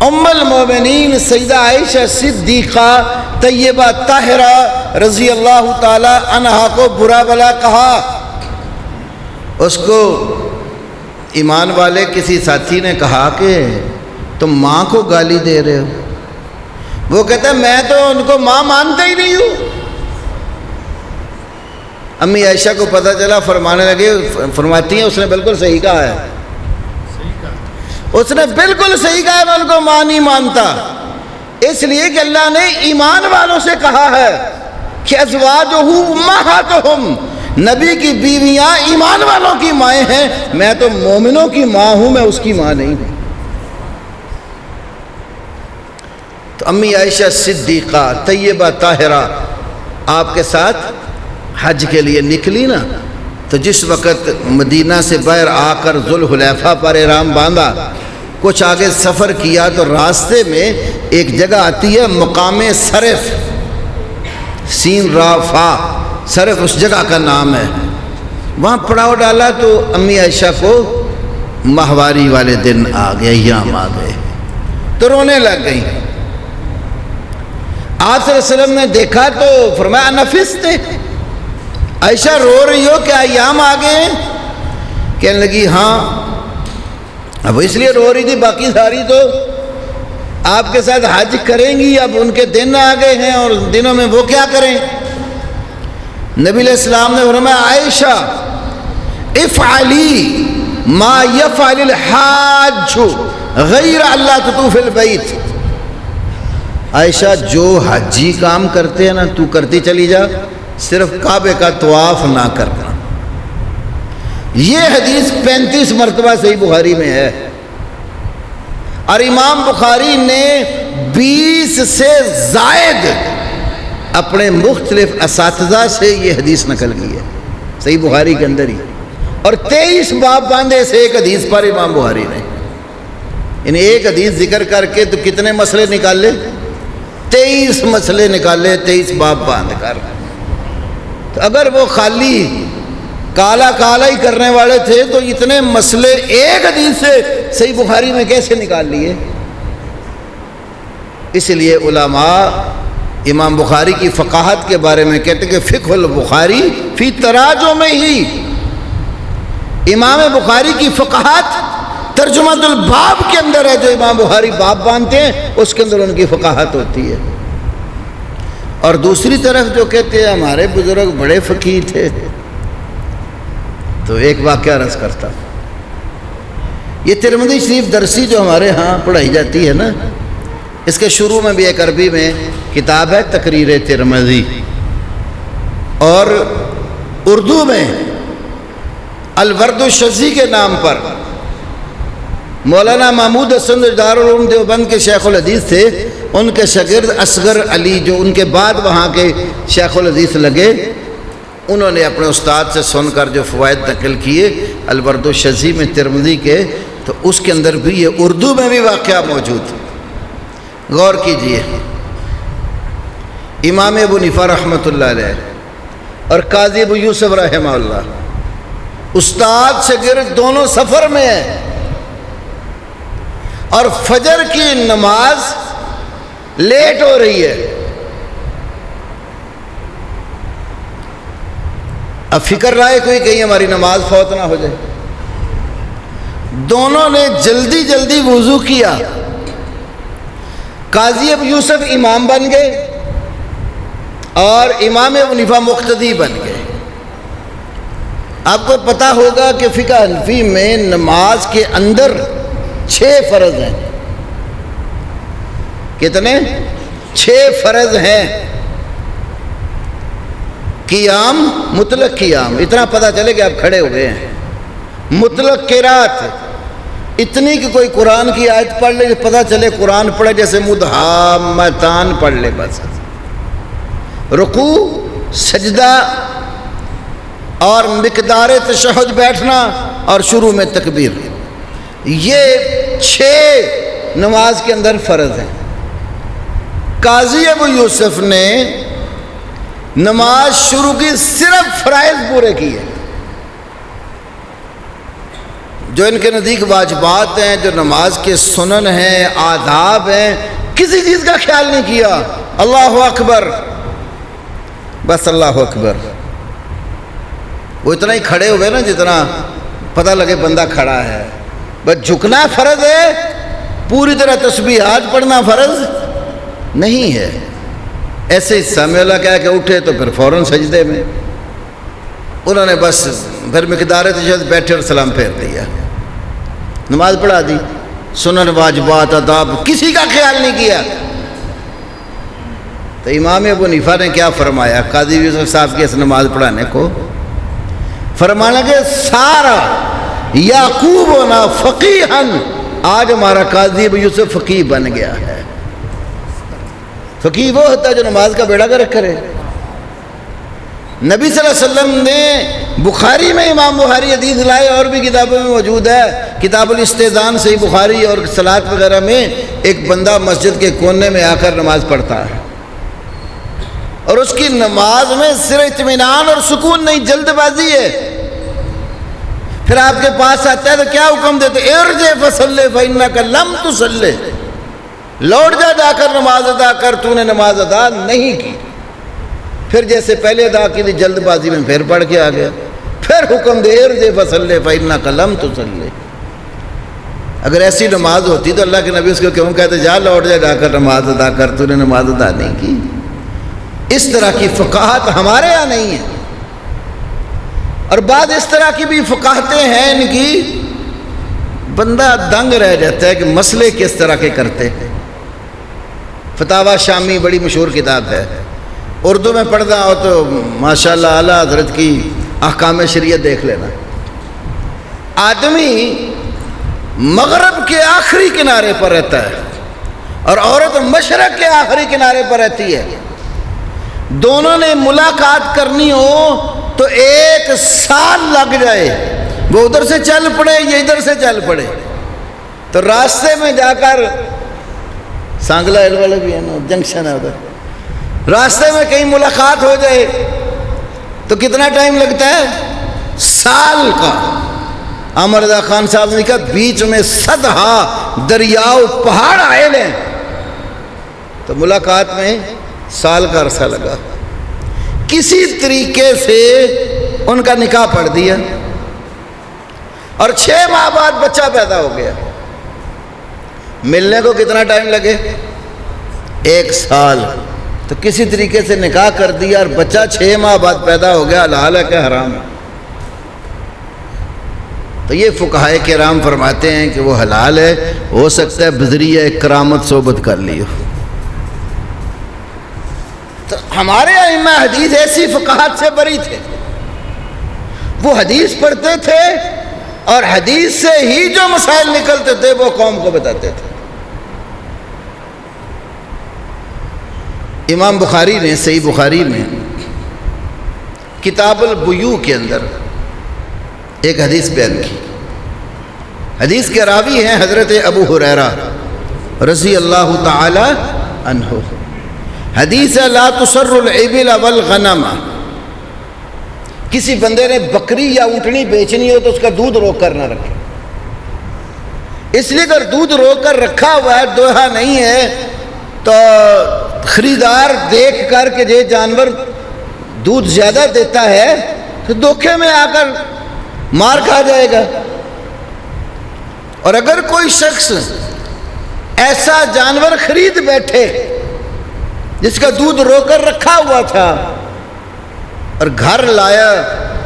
ام المومنین سیدہ عائشہ صدیقہ طیبہ طاہرہ رضی اللہ تعالی عنہا کو برا بلا کہا۔ اس کو ایمان والے کسی ساتھی نے کہا کہ تم ماں کو گالی دے رہے ہو۔ وہ کہتا ہے میں تو ان کو ماں مانتا ہی نہیں ہوں۔ امی عائشہ کو پتہ چلا، فرمانے لگے، فرماتی ہیں اس نے بالکل صحیح کہا ہے، اس نے بالکل صحیح کہا ہے، میں ان کو ماں نہیں مانتا، اس لیے کہ اللہ نے ایمان والوں سے کہا ہے کہ ازواجہ امہاتہم، نبی کی بیویاں ایمان والوں کی مائیں ہیں، میں تو مومنوں کی ماں ہوں، میں اس کی ماں نہیں ہوں۔ تو امی عائشہ صدیقہ طیبہ طاہرہ آپ کے ساتھ حج کے لیے نکلی نا، تو جس وقت مدینہ سے باہر آ کر ذوالحلیفہ پر احرام باندھا، کچھ آگے سفر کیا تو راستے میں ایک جگہ آتی ہے مقام صرف، سین را فا، صرف اس جگہ کا نام ہے، وہاں پڑاؤ ڈالا تو امی عائشہ کو ماہواری والے دن آ گئے، ایام آ گئے تو رونے لگ گئی۔ آپ صلی اللہ علیہ وسلم نے دیکھا تو فرمایا نفستے، عائشہ رو رہی ہو کیا ایام آ گئے ہیں؟ کہنے لگی ہاں۔ اب اس لیے رو رہی تھی، باقی ساری تو آپ کے ساتھ حج کریں گی، اب ان کے دن آ گئے ہیں اور دنوں میں وہ کیا کریں؟ نبی علیہ السلام نے فرمایا عائشہ افعلی ما یفعل الحاج غیر اللہ تطوف البیت، عائشہ جو حجی کام کرتے ہیں نا تو کرتی چلی جا، صرف کعبے کا طواف نہ کرنا۔ یہ حدیث 35 مرتبہ صحیح بخاری میں ہے، اور امام بخاری نے 20 سے زائد اپنے مختلف اساتذہ سے یہ حدیث نقل کی ہے صحیح بخاری کے اندر ہی، اور 23 باب باندھے سے ایک حدیث پر امام بخاری نے، یعنی ایک حدیث ذکر کر کے تو کتنے مسئلے نکالے؟ 23 مسئلے نکالے 23 باب باندھ کر۔ تو اگر وہ خالی کالا کالا ہی کرنے والے تھے تو اتنے مسئلے ایک حدیث سے صحیح بخاری میں کیسے نکال لیے؟ اس لیے علماء امام بخاری کی فقاہت کے بارے میں کہتے ہیں کہ فقہ البخاری فی تراجم ہی، امام بخاری کی فقاہت ترجمۃ الباب کے اندر ہے، جو امام بخاری باب باندھتے ہیں اس کے اندر ان کی فقاہت ہوتی ہے۔ اور دوسری طرف جو کہتے ہیں ہمارے بزرگ بڑے فقیہ تھے، تو ایک واقعہ عرض کرتا ہوں۔ یہ ترمذی شریف درسی جو ہمارے ہاں پڑھائی جاتی ہے نا، اس کے شروع میں بھی ایک عربی میں کتاب ہے تقریر ترمذی، اور اردو میں الورد الشذی کے نام پر مولانا محمود حسن دارالعلوم دیوبند کے شیخ الحدیث تھے، ان کے شاگرد اصغر علی جو ان کے بعد وہاں کے شیخ الحدیث لگے، انہوں نے اپنے استاد سے سن کر جو فوائد نقل کیے الورد الشذی میں ترمذی کے، تو اس کے اندر بھی یہ اردو میں بھی واقعہ موجود ہے۔ غور کیجئے، امام ابو حنیفہ رحمۃ اللہ علیہ اور قاضی ابو یوسف رحمہ اللہ، استاد شاگرد دونوں سفر میں ہیں، اور فجر کی نماز لیٹ ہو رہی ہے۔ اب فکر رہا ہے کوئی کہیں ہماری نماز فوت نہ ہو جائے، دونوں نے جلدی جلدی وضو کیا، قاضی ابو یوسف امام بن گئے اور امام ابو حنیفہ مقتدی بن گئے۔ آپ کو پتہ ہوگا کہ فقہ حنفی میں نماز کے اندر 6 فرض ہیں۔ کتنے؟ 6 فرض ہیں۔ قیام، مطلق قیام، اتنا پتہ چلے کہ آپ کھڑے ہوئے ہیں۔ مطلق قرات، اتنی کہ کوئی قرآن کی آیت پڑھ لے پتہ چلے قرآن پڑھے، جیسے مدھامتان پڑھ لے بس۔ رکوع، سجدہ اور مقدار تشہد بیٹھنا اور شروع میں تکبیر، یہ 6 نماز کے اندر فرض ہیں۔ قاضی ابو یوسف نے نماز شروع کی، صرف فرائض پورے کیے، جو ان کے نزدیک واجبات ہیں، جو نماز کے سنن ہیں، آداب ہیں، کسی چیز کا خیال نہیں کیا۔ اللہ اکبر، بس اللہ اکبر۔ وہ اتنا ہی کھڑے ہوئے نا جتنا پتہ لگے بندہ کھڑا ہے، بس جھکنا فرض ہے، پوری طرح تسبیحات پڑھنا فرض نہیں ہے۔ ایسے ہی سامع اللہ کہہ کے اٹھے تو پھر فوراً سجدے میں، انہوں نے بس پھر مقدار تشہد بیٹھے اور سلام پھیر دیا، نماز پڑھا دی۔ سنن، واجبات، آداب کسی کا خیال نہیں کیا۔ تو امام ابو حنیفہ نے کیا فرمایا قاضی یوسف صاحب کی اس نماز پڑھانے کو؟ فرمانا کہ سارا یعقوب ہونا فقیہن، آج ہمارا قاضی ابو یوسف فقیہ بن گیا ہے۔ فقیہ وہ ہوتا ہے جو نماز کا بیڑا گرک کرے۔ نبی صلی اللہ علیہ وسلم نے بخاری میں امام بخاری حدیث لائے، اور بھی کتابوں میں موجود ہے، کتاب الاستئذان صحیح بخاری اور صلاۃ وغیرہ میں، ایک بندہ مسجد کے کونے میں آ کر نماز پڑھتا ہے، اور اس کی نماز میں صرف اطمینان اور سکون نہیں، جلد بازی ہے۔ پھر آپ کے پاس آتا ہے تو کیا حکم دیتے؟ ارجع فصلی فإنک لم تصلی، لوٹ جا کر نماز ادا کر، تو نے نماز ادا نہیں کی۔ پھر جیسے پہلے ادا کی تھی جلد بازی میں پھر پڑھ کے آ گیا، پھر حکم دے ارجع فصلی فإنک لم تصلی۔ اگر ایسی نماز ہوتی تو اللہ کے نبی اس کو کیوں کہتے جا لوٹ جا کر نماز ادا کر، تو نے نماز ادا نہیں کی؟ اس طرح کی فقاہت ہمارے یہاں نہیں ہے، اور بعد اس طرح کی بھی فقاہتیں ہیں ان کی، بندہ دنگ رہ جاتا ہے کہ مسئلے کس طرح کے کرتے ہیں۔ فتاوی شامی بڑی مشہور کتاب ہے، اردو میں پڑھنا ہو تو ماشاءاللہ اعلیٰ حضرت کی احکام شریعت دیکھ لینا۔ آدمی مغرب کے آخری کنارے پر رہتا ہے اور عورت مشرق کے آخری کنارے پر رہتی ہے، دونوں نے ملاقات کرنی ہو تو 1 سال لگ جائے، وہ ادھر سے چل پڑے یہ ادھر سے چل پڑے، تو راستے میں جا کر سانگلہ ہل والے بھی ہے نا، جنکشن ہے ادھر، راستے میں کہیں ملاقات ہو جائے تو کتنا ٹائم لگتا ہے؟ سال کا۔ عامر رضا خان صاحب نے کہا بیچ میں صدہا دریاؤ پہاڑ آئے لیں تو ملاقات میں سال کا عرصہ لگا۔ کسی طریقے سے ان کا نکاح پڑھ دیا اور 6 ماہ بعد بچہ پیدا ہو گیا۔ ملنے کو کتنا ٹائم لگے؟ 1 سال۔ تو کسی طریقے سے نکاح کر دیا اور بچہ 6 ماہ بعد پیدا ہو گیا، حلال ہے کہ حرام ہے؟ تو یہ فقہائے کرام فرماتے ہیں کہ وہ حلال ہے، ہو سکتا ہے بذریعہ کرامت صحبت کر لی ہو۔ تو ہمارے ائمہ حدیث ایسی فقاہت سے بری تھے، وہ حدیث پڑھتے تھے اور حدیث سے ہی جو مسائل نکلتے تھے وہ قوم کو بتاتے تھے۔ امام بخاری نے صحیح بخاری میں کتاب البیوع کے اندر ایک حدیث بیان کی۔ حدیث کے راوی ہیں حضرت ابو ہریرہ رضی اللہ تعالی عنہ۔ حدیث لا تسر الابل والغنم، کسی بندے نے بکری یا اونٹنی بیچنی ہو تو اس کا دودھ روک کر نہ رکھے، اس لیے اگر دودھ روک کر رکھا ہوا ہے، دوہا نہیں ہے، تو خریدار دیکھ کر کہ یہ جانور دودھ زیادہ دیتا ہے تو دھوکے میں آ کر مار کھا جائے گا۔ اور اگر کوئی شخص ایسا جانور خرید بیٹھے جس کا دودھ رو کر رکھا ہوا تھا اور گھر لایا،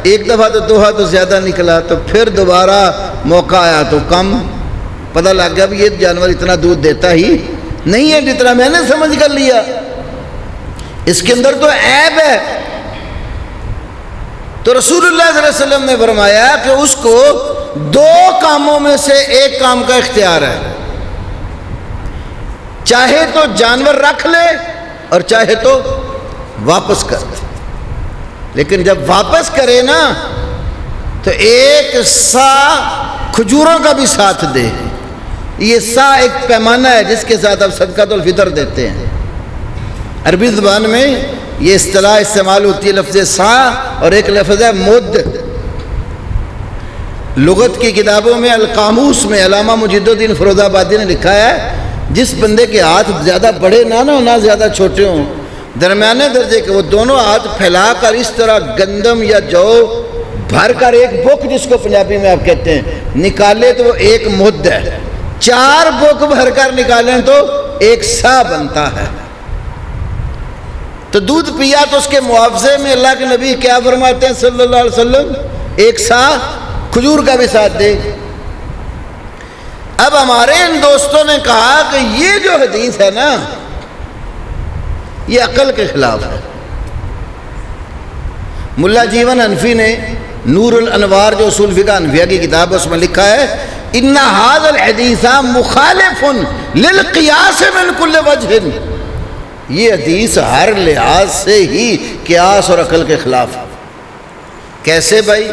1 دفعہ تو دوہا تو زیادہ نکلا، تو پھر دوبارہ موقع آیا تو کم، پتہ لگ گیا بھی یہ جانور اتنا دودھ دیتا ہی نہیں ہے جتنا میں نے سمجھ کر لیا، اس کے اندر تو عیب ہے۔ تو رسول اللہ صلی اللہ علیہ وسلم نے فرمایا کہ اس کو 2 کاموں میں سے ایک کام کا اختیار ہے، چاہے تو جانور رکھ لے اور چاہے تو واپس کر دے، لیکن جب واپس کرے نا تو 1 سا کھجوروں کا بھی ساتھ دے۔ یہ سا ایک پیمانہ ہے جس کے ساتھ اب صدقۃ الفطر دیتے ہیں۔ عربی زبان میں یہ اصطلاح استعمال ہوتی ہے، لفظ سا، اور ایک لفظ ہے مد۔ لغت کی کتابوں میں القاموس میں علامہ مجید الدین فیروز آبادی نے لکھا ہے جس بندے کے ہاتھ زیادہ بڑے نہ زیادہ چھوٹے ہوں، درمیانے درجے کے، وہ دونوں ہاتھ پھیلا کر اس طرح گندم یا جو بھر کر ایک بک، جس کو پنجابی میں آپ کہتے ہیں، نکالے تو وہ 1 مد ہے۔ 4 بک بھر کر نکالیں تو 1 سا بنتا ہے۔ تو دودھ پیا تو اس کے معاوضے میں اللہ کے نبی کیا فرماتے ہیں صلی اللہ علیہ وسلم؟ 1 سا کھجور کا بھی ساتھ دے۔ اب ہمارے ان دوستوں نے کہا کہ یہ جو حدیث ہے نا یہ عقل کے خلاف ہے۔ ملا جیون حنفی نے نور الانوار جو اصول فقہ حنفیہ کی کتاب ہے اس میں لکھا ہے ان ھذا الحدیث مخالف للقیاس من کل وجہ، یہ حدیث ہر لحاظ سے ہی قیاس اور عقل کے خلاف ہے۔ کیسے بھائی؟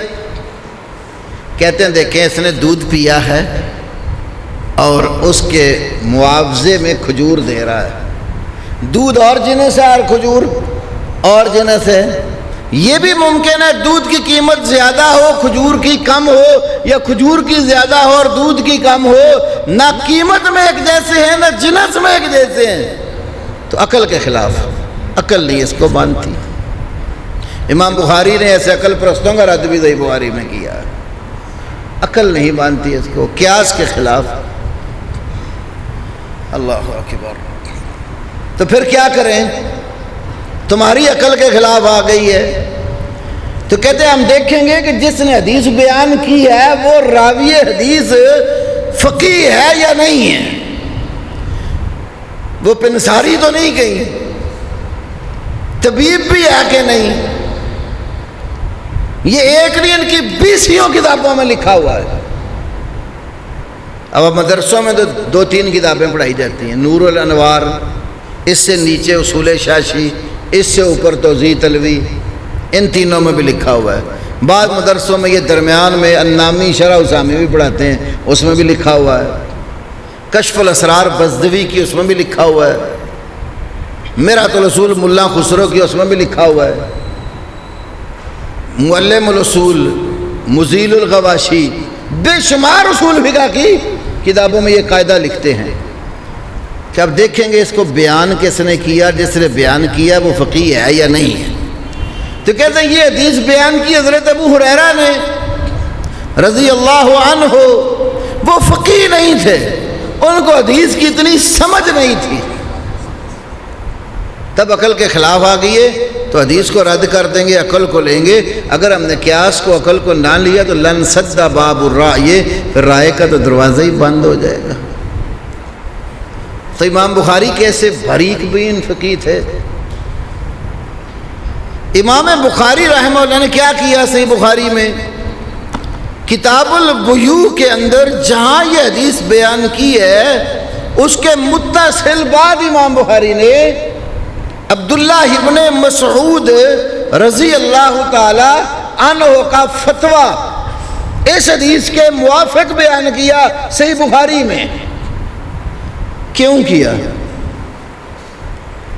کہتے ہیں دیکھیں اس نے دودھ پیا ہے اور اس کے معاوضے میں کھجور دے رہا ہے۔ دودھ اور جنس ہے اور کھجور اور جنس ہے۔ یہ بھی ممکن ہے دودھ کی قیمت زیادہ ہو کھجور کی کم ہو، یا کھجور کی زیادہ ہو اور دودھ کی کم ہو، نہ قیمت میں ایک جیسے ہیں نہ جنس میں ایک جیسے ہیں، تو عقل کے خلاف، عقل نہیں اس کو مانتی۔ امام بخاری نے ایسے عقل پرستوں کا رد بھی صحیح بخاری میں کیا ہے، عقل نہیں مانتی اس کو، قیاس کے خلاف۔ اللہ اکبر۔ تو پھر کیا کریں؟ تمہاری عقل کے خلاف آ گئی ہے تو کہتے ہیں ہم دیکھیں گے کہ جس نے حدیث بیان کی ہے وہ راوی حدیث فقیہ ہے یا نہیں ہے۔ وہ پنساری تو نہیں کہیں، طبیب بھی ہے کہ نہیں؟ یہ ایک نہیں، ان کی 20 کتابوں میں لکھا ہوا ہے۔ اب مدرسوں میں تو 2-3 کتابیں پڑھائی جاتی ہیں، نور الانوار، اس سے نیچے اصول شاشی، اس سے اوپر توضیح تلوی، ان تینوں میں بھی لکھا ہوا ہے۔ بعض مدرسوں میں یہ درمیان میں النامی شرح اسامی بھی پڑھاتے ہیں، اس میں بھی لکھا ہوا ہے۔ کشف الاسرار بزدوی کی، اس میں بھی لکھا ہوا ہے۔ میرات الاصول ملا خسرو کی، اس میں بھی لکھا ہوا ہے۔ معلم الاصول، مزیل الغواشی، بے شمار اصول فقہ کی کتابوں میں یہ قاعدہ لکھتے ہیں کہ اب دیکھیں گے اس کو بیان کس نے کیا، جس نے بیان کیا وہ فقیہ ہے یا نہیں ہے۔ تو کہتے ہیں یہ حدیث بیان کی حضرت ابو ہریرہ نے رضی اللہ عنہ، وہ فقیہ نہیں تھے، ان کو حدیث کی اتنی سمجھ نہیں تھی، تب عقل کے خلاف آ گئی تو حدیث کو رد کر دیں گے، عقل کو لیں گے۔ اگر ہم نے قیاس کو عقل کو نہ لیا تو لن سد باب الرائے، پھر رائے کا تو دروازہ ہی بند ہو جائے گا۔ تو امام بخاری کیسے باریک بین فقیہ تھے۔ امام بخاری رحمہ اللہ نے کیا کیا صحیح بخاری میں، کتاب البیوع کے اندر جہاں یہ حدیث بیان کی ہے، اس کے متصل بعد امام بخاری نے عبداللہ ابن مسعود رضی اللہ تعالی عنہ کا فتویٰ اس حدیث کے موافق بیان کیا صحیح بخاری میں۔ کیوں کیا؟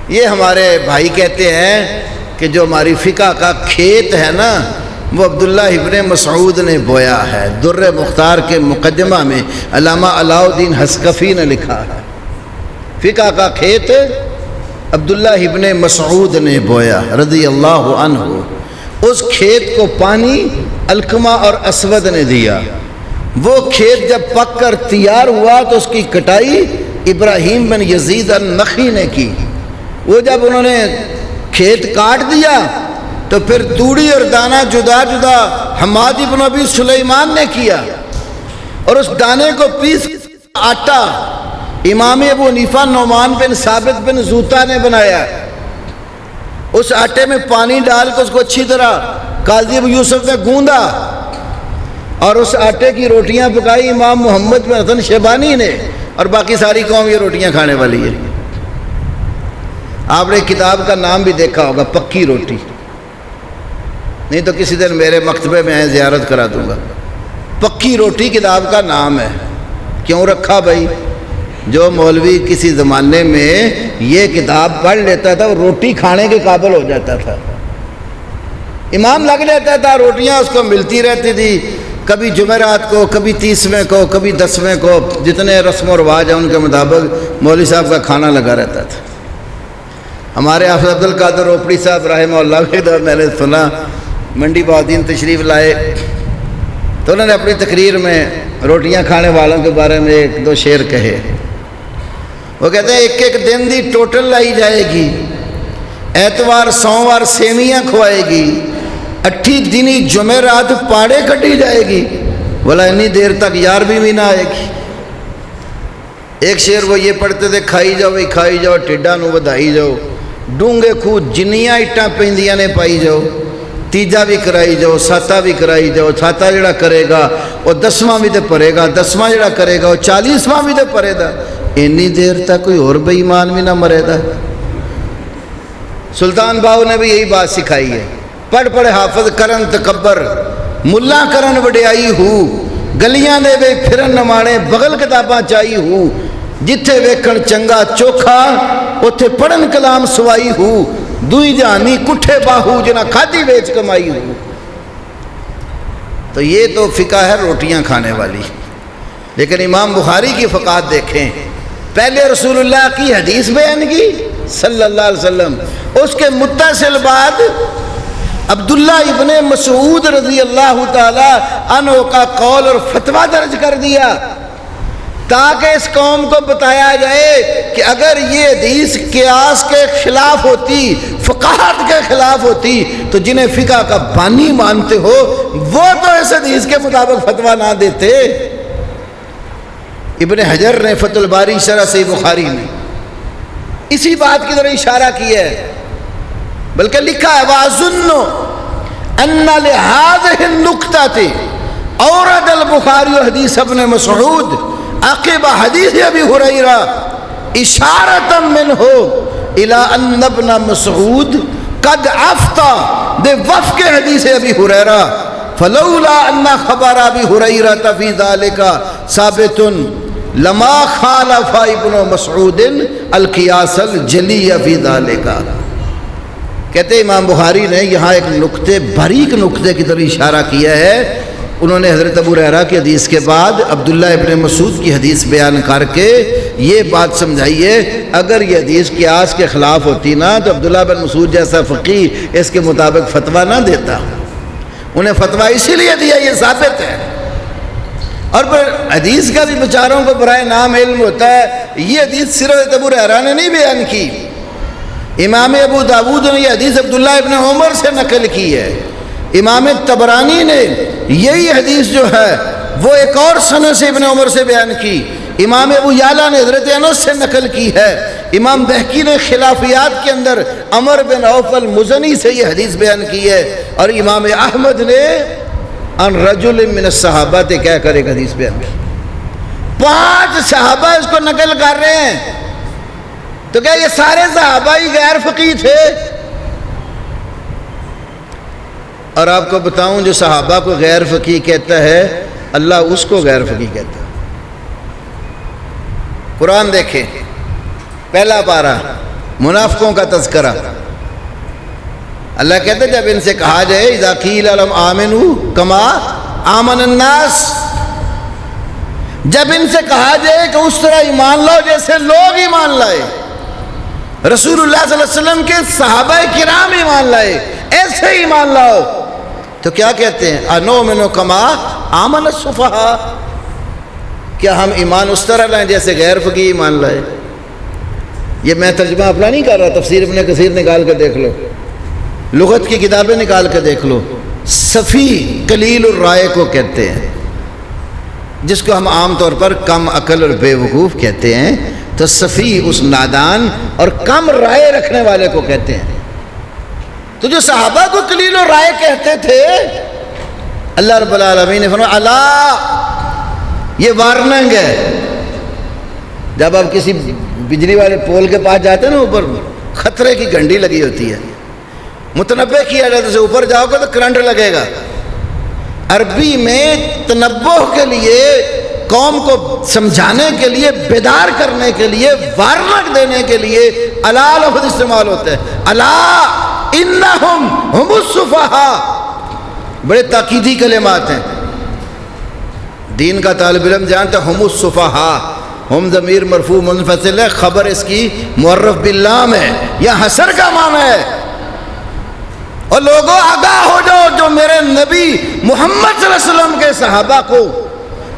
یہ ہمارے بھائی کہتے ہیں کہ جو ہماری فقہ کا کھیت ہے نا، وہ عبداللہ ابن مسعود نے بویا ہے۔ در مختار کے مقدمہ میں علامہ علاء الدین حسکفی نے لکھا ہے، فقہ کا کھیت عبداللہ ابن مسعود نے بویا رضی اللہ عنہ۔ اس کھیت کو پانی علقمہ اور اسود نے دیا۔ وہ کھیت جب پک کر تیار ہوا تو اس کی کٹائی ابراہیم بن یزید النخعی نے کی۔ وہ جب انہوں نے کھیت کاٹ دیا تو پھر توڑی اور دانہ جدا جدا حماد بن ابی سلیمان نے کیا، اور اس دانے کو پیس آٹا امام ابو حنیفہ نعمان بن ثابت بن زوطا نے بنایا۔ اس آٹے میں پانی ڈال کے اس کو اچھی طرح قاضی ابو یوسف نے گوندا، اور اس آٹے کی روٹیاں پکائی امام محمد بن حسن شیبانی نے، اور باقی ساری قوم یہ روٹیاں کھانے والی ہے۔ آپ نے کتاب کا نام بھی دیکھا ہوگا، پکی روٹی، نہیں تو کسی دن میرے مکتبے میں آئے زیارت کرا دوں گا۔ پکی روٹی کتاب کا نام ہے۔ کیوں رکھا بھائی؟ جو مولوی کسی زمانے میں یہ کتاب پڑھ لیتا تھا وہ روٹی کھانے کے قابل ہو جاتا تھا، امام لگ لیتا تھا، روٹیاں اس کو ملتی رہتی تھی، کبھی جمعرات کو، کبھی 30ویں کو، کبھی 10ویں کو، جتنے رسم و رواج ہیں ان کے مطابق مولوی صاحب کا کھانا لگا رہتا تھا۔ ہمارے حافظ عبد القادر روپڑی صاحب رحمہ اللہ کے دور میں نے سنا منڈی بہاؤالدین تشریف لائے تو انہوں نے اپنی تقریر میں روٹیاں کھانے والوں کے بارے میں 1-2 شعر کہے۔ وہ کہتے ہیں ایک دن دی ٹوٹل لائی جائے گی، ایتوار سوموار سیویاں کھوائے گی، 8 دنی جمعرات پاڑے کٹی جائے گی، بولا اتنی دیر تک یار بھی نہ آئے گی۔ ایک شعر وہ یہ پڑھتے تھے، کھائی جاؤ بھائی کھائی جاؤ، ٹھڈا نو ودائی جاؤ، ڈونگے خوہ جنیاں اٹاں پیندیاں نے پائی جاؤ، تیجا بھی کرائی جاؤ، ساتا بھی کرائی جاؤ، ساتا جڑا کرے گا وہ 10واں بھی تے پڑے گا، 10واں جڑا کرے گا وہ 40واں بھی تے پڑے گا، اتنی دیر تک کوئی اور بے ایمان بھی نہ مرے گا۔ سلطان باؤ نے بھی یہی بات سکھائی ہے، پڑھ پڑھ حافظ کرن تکبر، ملا کرن وڈیائی ہو، گلیاں دے وے پھرن نمانے بغل کتاباں چائی ہو، جتھے ویکھن چنگا چوکھا اتھے پڑھن کلام سوائی ہو، دوئی جہانی کٹھے باہو جنا کھادی بیچ کمائی ہو۔ تو یہ تو فقہ ہے روٹیاں کھانے والی، لیکن امام بخاری کی فقاہت دیکھیں، پہلے رسول اللہ کی حدیث بیان کی صلی اللہ علیہ وسلم، اس کے متصل بعد عبداللہ ابن مسعود رضی اللہ تعالی عنہ کا قول اور فتویٰ درج کر دیا، تاکہ اس قوم کو بتایا جائے کہ اگر یہ حدیث قیاس کے خلاف ہوتی، فقاہت کے خلاف ہوتی، تو جنہیں فقہ کا بانی مانتے ہو وہ تو اس حدیث کے مطابق فتویٰ نہ دیتے۔ ابن حجر نے فتح الباری شرح صحیح بخاری میں اسی بات کی طرف اشارہ کیا ہے، بلکہ لکھا ہے وَأَظُنُّ أَنَّ لِهَذِهِ النُّكْتَةِ أَوْرَدَ البخاری حدیث ابن مسعود عقب حدیث ابی ہریرہ اشارۃ منہ الی ان ابن مسعود قد افتى بوفق حدیث ابی ہریرہ فلولا ان خبر ابی ہریرہ فی ذلک ثابت لما خالف ابن مسعود القیاس الجلی فی ذلک۔ کہتے ہیں امام بخاری نے یہاں ایک نقطے باریک نقطے کی طرف اشارہ کیا ہے۔ انہوں نے حضرت ابو ہریرہ کی حدیث کے بعد عبداللہ ابن مسعود کی حدیث بیان کر کے یہ بات سمجھائی ہے، اگر یہ حدیث قیاس کے خلاف ہوتی نا تو عبداللہ بن مسعود جیسا فقیہ اس کے مطابق فتویٰ نہ دیتا، انہیں فتویٰ اسی لیے دیا یہ ثابت ہے۔ اور پھر حدیث کا بھی بیچاروں کو برائے نام علم ہوتا ہے، یہ حدیث صرف ابو ہریرہ نے نہیں بیان کی، امام ابو داود نے یہ حدیث عبداللہ ابن عمر سے نقل کی ہے، امام طبرانی نے یہی حدیث جو ہے وہ ایک اور سند سے ابن عمر سے بیان کی، امام ابو یعلا نے حضرت انس سے نقل کی ہے، امام بہقی نے خلافیات کے اندر عمر بن عوف المزنی سے یہ حدیث بیان کی ہے، اور امام احمد نے ان رجل من الصحابہ کہہ کر ایک حدیث بیان کی۔ 5 صحابہ اس کو نقل کر رہے ہیں، تو کیا یہ سارے صحابہ ہی غیر فقیہ تھے؟ اور آپ کو بتاؤں جو صحابہ کو غیر فقیہ کہتا ہے اللہ اس کو غیر فقیہ کہتا ہے۔ قرآن دیکھیں، پہلا پارہ منافقوں کا تذکرہ، اللہ کہتا ہے جب ان سے کہا جائے اذا قیل لهم آمنوا کما آمن الناس، جب ان سے کہا جائے کہ اس طرح ایمان لاؤ جیسے لوگ ایمان لائے، رسول اللہ صلی اللہ علیہ وسلم کے صحابہ کرام ایمان لائے، ایسے ایمان لاؤ، تو کیا کہتے ہیں انؤمن کما آمن السفہاء، کیا ہم ایمان اس طرح لائیں جیسے غیر فقیہ ایمان لائے؟ یہ میں ترجمہ اپنا نہیں کر رہا، تفسیر ابن کثیر نکال کے دیکھ لو، لغت کی کتابیں نکال کے دیکھ لو۔ صفی قلیل الرائے کو کہتے ہیں، جس کو ہم عام طور پر کم عقل اور بے وقوف کہتے ہیں، تو صفی اس نادان اور کم رائے رکھنے والے کو کہتے ہیں۔ تو جو صحابہ کو قلیل و رائے کہتے تھے، اللہ رب العالمین نے فرمایا اللہ، یہ وارننگ ہے۔ جب آپ کسی بجلی والے پول کے پاس جاتے ہیں نا، اوپر خطرے کی گھنٹی لگی ہوتی ہے، متنبہ کیا جاتا ہے اسے اوپر جاؤ گے تو کرنٹ لگے گا۔ عربی میں تنبہ کے لیے، قوم کو سمجھانے کے لیے، بیدار کرنے کے لیے، وارننگ دینے کے لیے الا لفظ استعمال ہوتا ہے، الا انہم ہم السفہاء، بڑے تاکیدی کلمات ہیں۔ دین کا طالب علم جانتا ہم السفہاء، ہم ضمیر مرفوع منفصل ہے، خبر اس کی معرف باللام ہے، یا حسر کا معنی ہے۔ اور لوگوں آگاہ ہو جاؤ، جو میرے نبی محمد صلی اللہ علیہ وسلم کے صحابہ کو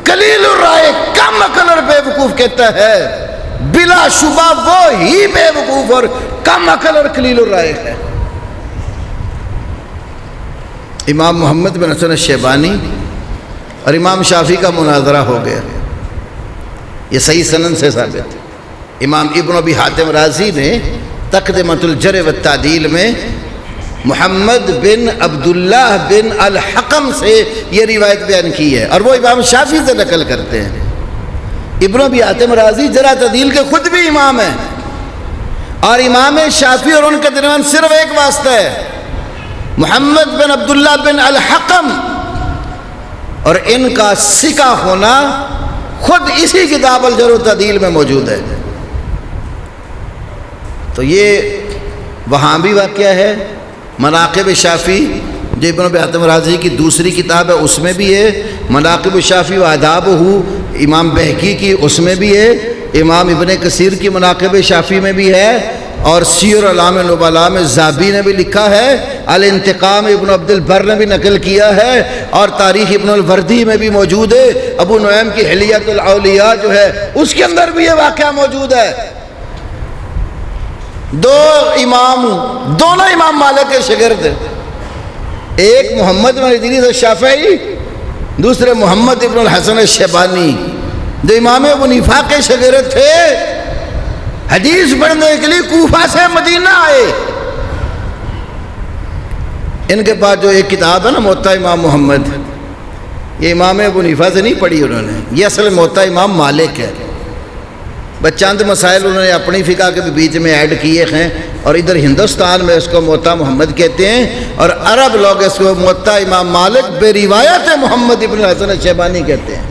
قلیل الرائے، کم عقل اور بے وقوف کہتا ہے، بلا شبہ وہ ہی بے وقوف اور کم عقل اور قلیل الرائے ہے۔ امام محمد بن حسن الشیبانی اور امام شافعی کا مناظرہ ہو گیا، یہ صحیح سند سے ثابت ہے۔ امام ابن ابی حاتم رازی نے تقدمۃ الجرح والتعدیل میں محمد بن عبداللہ بن الحکم سے یہ روایت بیان کی ہے، اور وہ امام شافعی سے نقل کرتے ہیں۔ ابن ابی حاتم رازی جرح تعدیل کے خود بھی امام ہیں، اور امام شافعی اور ان کے درمیان صرف ایک واسطہ ہے، محمد بن عبداللہ بن الحکم، اور ان کا ثقہ ہونا خود اسی کتاب الجرح والتعدیل میں موجود ہے۔ تو یہ وہاں بھی واقعہ ہے، مناقب شافعی جو ابن ابی حاتم رازی کی دوسری کتاب ہے اس میں بھی ہے، مناقب شافعی و آدابہ امام بہقی کی اس میں بھی ہے، امام ابن کثیر کی مناقب شافعی میں بھی ہے، اور سیر اعلام نبلاء میں زابی نے بھی لکھا ہے، الانتقام ابن عبد البر نے بھی نقل کیا ہے، اور تاریخ ابن الوردی میں بھی موجود ہے، ابو نعیم کی حلیۃ الاولیاء جو ہے اس کے اندر بھی یہ واقعہ موجود ہے۔ دونوں امام مالک کے شاگرد، ایک محمد بن ادریس الشافعی، دوسرے محمد ابن الحسن الشیبانی، جو امام ابو حنیفہ کے شاگرد تھے۔ حدیث پڑھنے کے لیے کوفہ سے مدینہ آئے۔ ان کے پاس جو ایک کتاب ہے نا موطا امام محمد، یہ امام ابو حنیفہ سے نہیں پڑھی انہوں نے، یہ اصل موطا امام مالک ہے۔ بس چند مسائل انہوں نے اپنی فقہ کے بھی بیچ میں ایڈ کیے ہیں، اور ادھر ہندوستان میں اس کو موطا محمد کہتے ہیں، اور عرب لوگ اس کو موطا امام مالک بے روایت محمد ابن حسن الشیبانی کہتے ہیں۔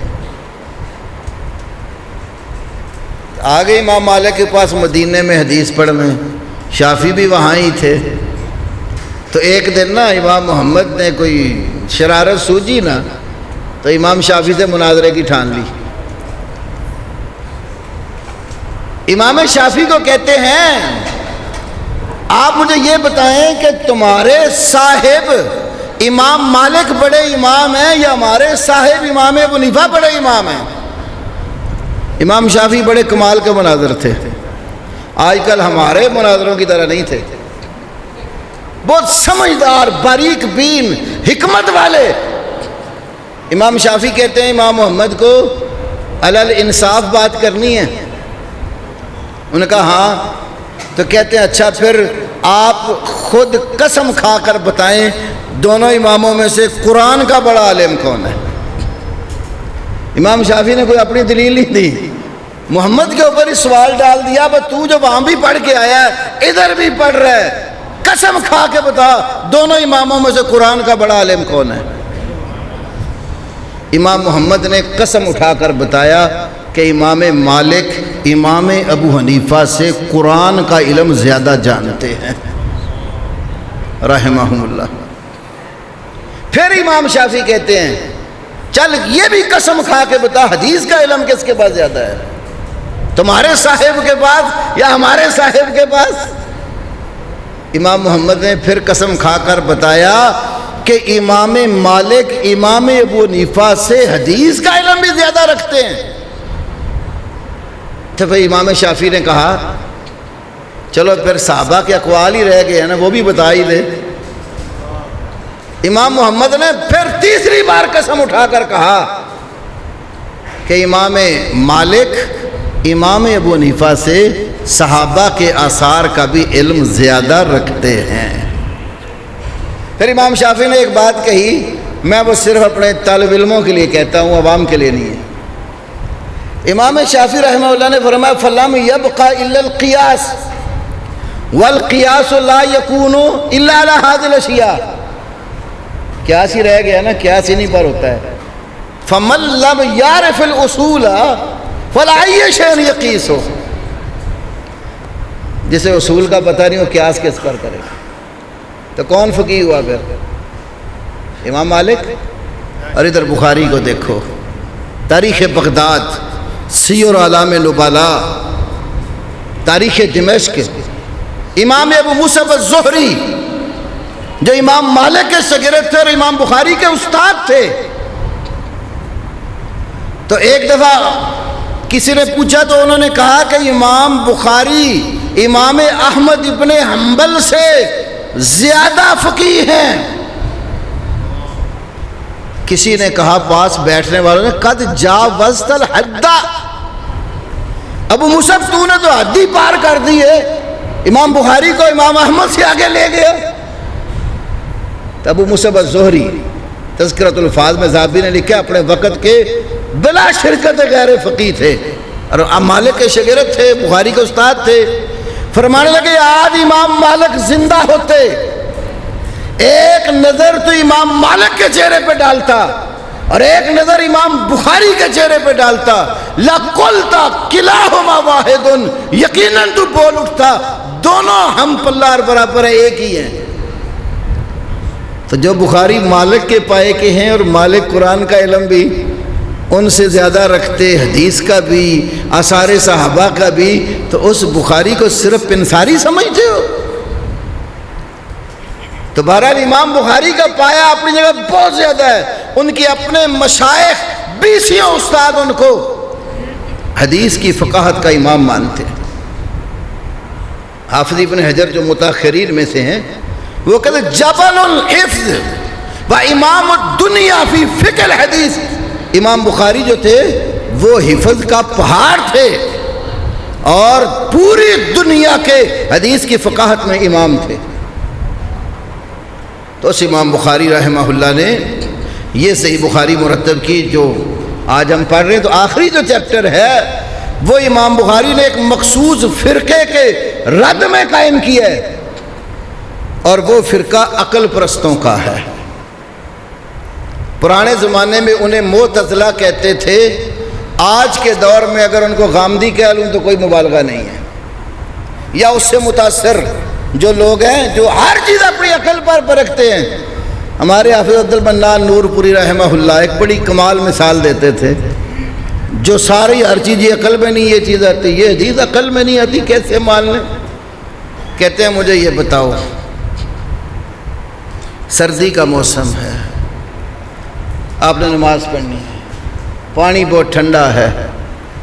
آگے امام مالک کے پاس مدینے میں حدیث پڑھنے، شافعی بھی وہاں ہی تھے۔ تو ایک دن نا امام محمد نے کوئی شرارت سوجی نا، تو امام شافعی سے مناظرے کی ٹھان لی۔ امام شافعی کو کہتے ہیں آپ مجھے یہ بتائیں کہ تمہارے صاحب امام مالک بڑے امام ہیں یا ہمارے صاحب امام ابو حنیفہ بڑے امام ہیں؟ امام شافعی بڑے کمال کے مناظر تھے، آج کل ہمارے مناظروں کی طرح نہیں تھے، بہت سمجھدار، باریک بین، حکمت والے۔ امام شافعی کہتے ہیں امام محمد کو علل انصاف بات کرنی ہے؟ انہوں نے کہا ہاں۔ تو کہتے ہیں اچھا پھر آپ خود قسم کھا کر بتائیں دونوں اماموں میں سے قرآن کا بڑا عالم کون ہے؟ امام شافعی نے کوئی اپنی دلیل نہیں دی، محمد کے اوپر ہی سوال ڈال دیا، بس تو جو وہاں بھی پڑھ کے آیا ہے ادھر بھی پڑھ رہا ہے، قسم کھا کے بتا دونوں اماموں میں سے قرآن کا بڑا عالم کون ہے؟ امام محمد نے قسم اٹھا کر بتایا کہ امام مالک امام ابو حنیفہ سے قرآن کا علم زیادہ جانتے ہیں رحمہم اللہ۔ پھر امام شافعی کہتے ہیں چل یہ بھی قسم کھا کے بتا حدیث کا علم کس کے پاس زیادہ ہے، تمہارے صاحب کے پاس یا ہمارے صاحب کے پاس؟ امام محمد نے پھر قسم کھا کر بتایا کہ امام مالک امام ابو حنیفہ سے حدیث کا علم بھی زیادہ رکھتے ہیں۔ تو پھر امام شافعی نے کہا چلو پھر صحابہ کے اقوال ہی رہ گئے ہیں نا، وہ بھی بتا ہی دے۔ امام محمد نے پھر تیسری بار قسم اٹھا کر کہا کہ امام مالک امام ابو حنیفہ سے صحابہ کے آثار کا بھی علم زیادہ رکھتے ہیں۔ پھر امام شافعی نے ایک بات کہی، میں وہ صرف اپنے طالب علموں کے لیے کہتا ہوں، عوام کے لیے نہیں ہے۔ امام شافعی رحمہ اللہ نے فرمایا فَلَمْ يَبْقَ إِلَّا الْقِيَاسُ وَالْقِيَاسُ لَا يَكُونُ إِلَّا عَلَى هَذِهِ الْأَشْيَاءِ۔ قیاس ہی رہ گیا نا، قیاس ہی نہیں پر ہوتا ہے۔ فَمَن لَّمْ يَعْرِفِ الْأُصُولَ فَلَا أَيَّ شَيْءٍ يَقِيسُ۔ جسے اصول کا پتہ نہیں ہو قیاس کس پر کرے، تو کون فقیہ ہوا پھر؟ امام مالک۔ اور ادھر بخاری کو دیکھو، تاریخ بغداد، سیر اعلام نبلاء، تاریخ دمشق، امام ابو موسیٰ الزہری جو امام مالک کے شاگرد تھے اور امام بخاری کے استاد تھے، تو ایک دفعہ کسی نے پوچھا تو انہوں نے کہا کہ امام بخاری امام احمد ابن حنبل سے زیادہ فقیہ ہیں۔ کسی نے کہا پاس بیٹھنے والوں نے قد جاوزت الحد، ابو مصعب تو نے تو حد ہی پار کر دی ہے، امام بخاری کو امام احمد سے آگے لے گیا۔ تو ابو مصعب الزہری تذکرۃ الفاظ میں ذہبی نے لکھا اپنے وقت کے بلا شرکت غیر فقیہ تھے اور مالک کے شاگرد تھے، بخاری کے استاد تھے۔ فرمانے لگے آج امام مالک زندہ ہوتے ایک نظر تو امام مالک کے چہرے پہ ڈالتا اور ایک نظر امام بخاری کے چہرے پہ ڈالتا، لَقُلْتَ كِلَاهُمَا وَاحِدٌ، یقیناً تو بول اٹھتا دونوں ہم پلار برابر ہیں، ایک ہی ہیں۔ تو جو بخاری مالک کے پائے کے ہیں اور مالک قرآن کا علم بھی ان سے زیادہ رکھتے، حدیث کا بھی، آثار صحابہ کا بھی، تو اس بخاری کو صرف انصاری سمجھتے ہو؟ تو بہرحال امام بخاری کا پایا اپنی جگہ بہت زیادہ ہے، ان کی اپنے مشائخ 20 استاد ان کو حدیث کی فقاہت کا امام مانتے۔ حافظ ابن حجر جو متاخرین میں سے ہیں وہ کہتے جبل الحفظ و امام الدنیا فی فقہ الحدیث، امام بخاری جو تھے وہ حفظ کا پہاڑ تھے اور پوری دنیا کے حدیث کی فقاہت میں امام تھے۔ تو اس امام بخاری رحمہ اللہ نے یہ صحیح بخاری مرتب کی جو آج ہم پڑھ رہے ہیں۔ تو آخری جو چیپٹر ہے وہ امام بخاری نے ایک مخصوص فرقے کے رد میں قائم کیا ہے، اور وہ فرقہ عقل پرستوں کا ہے۔ پرانے زمانے میں انہیں معتزلہ کہتے تھے، آج کے دور میں اگر ان کو غامدی کہہ لوں تو کوئی مبالغہ نہیں ہے، یا اس سے متاثر جو لوگ ہیں جو ہر چیز اپنی عقل پر پرکھتے ہیں۔ ہمارے حافظ عبد المنان نور پوری رحمہ اللہ ایک بڑی کمال مثال دیتے تھے، جو ساری ہر چیز یہ عقل میں نہیں یہ چیز آتی، یہ حدیث عقل میں نہیں آتی، کیسے مان لیں؟ کہتے ہیں مجھے یہ بتاؤ، سردی کا موسم ہے، آپ نے نماز پڑھنی ہے، پانی بہت ٹھنڈا ہے،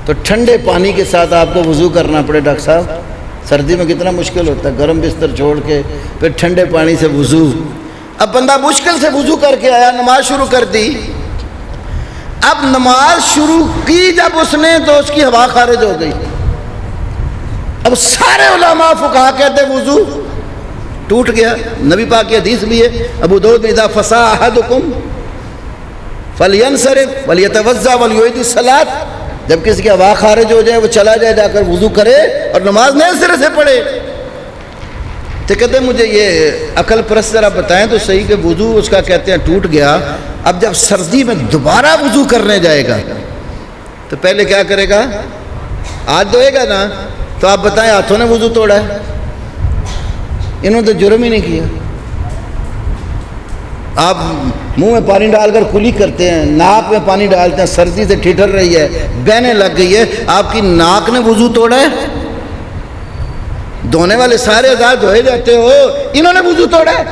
تو ٹھنڈے پانی کے ساتھ آپ کو وضو کرنا پڑے۔ ڈاکٹر صاحب سردی میں کتنا مشکل ہوتا ہے، گرم بستر چھوڑ کے پھر ٹھنڈے پانی سے وضو۔ اب بندہ مشکل سے وضو کر کے آیا، نماز شروع کر دی۔ اب نماز شروع کی جب اس نے تو اس کی ہوا خارج ہو گئی۔ اب سارے علماء فقہا کہتے وضو ٹوٹ گیا۔ نبی پاک کی حدیث بھی ہے، ابو داؤد میں اذا فصا احدکم فلینصرف ولیتوضا ولیعید الصلاۃ، جب کسی کی ہوا خارج ہو جائے وہ چلا جائے، جا کر وضو کرے اور نماز نئے سرے سے پڑھے۔ تو کہتے ہیں مجھے یہ عقل پرست ذرا بتائیں تو صحیح کہ وضو اس کا کہتے ہیں ٹوٹ گیا، اب جب سردی میں دوبارہ وضو کرنے جائے گا تو پہلے کیا کرے گا؟ ہاتھ دھوئے گا نا۔ تو آپ بتائیں ہاتھوں نے وضو توڑا ہے؟ انہوں نے تو جرم ہی نہیں کیا۔ آپ منہ میں پانی ڈال کر کلی کرتے ہیں، ناک میں پانی ڈالتے ہیں، سردی سے ٹھٹر رہی ہے، بہنے لگ گئی ہے، آپ کی ناک نے وضو توڑا ہے؟ دھونے والے سارے اعضاء دھوئے جاتے ہو، انہوں نے وضو توڑا ہے؟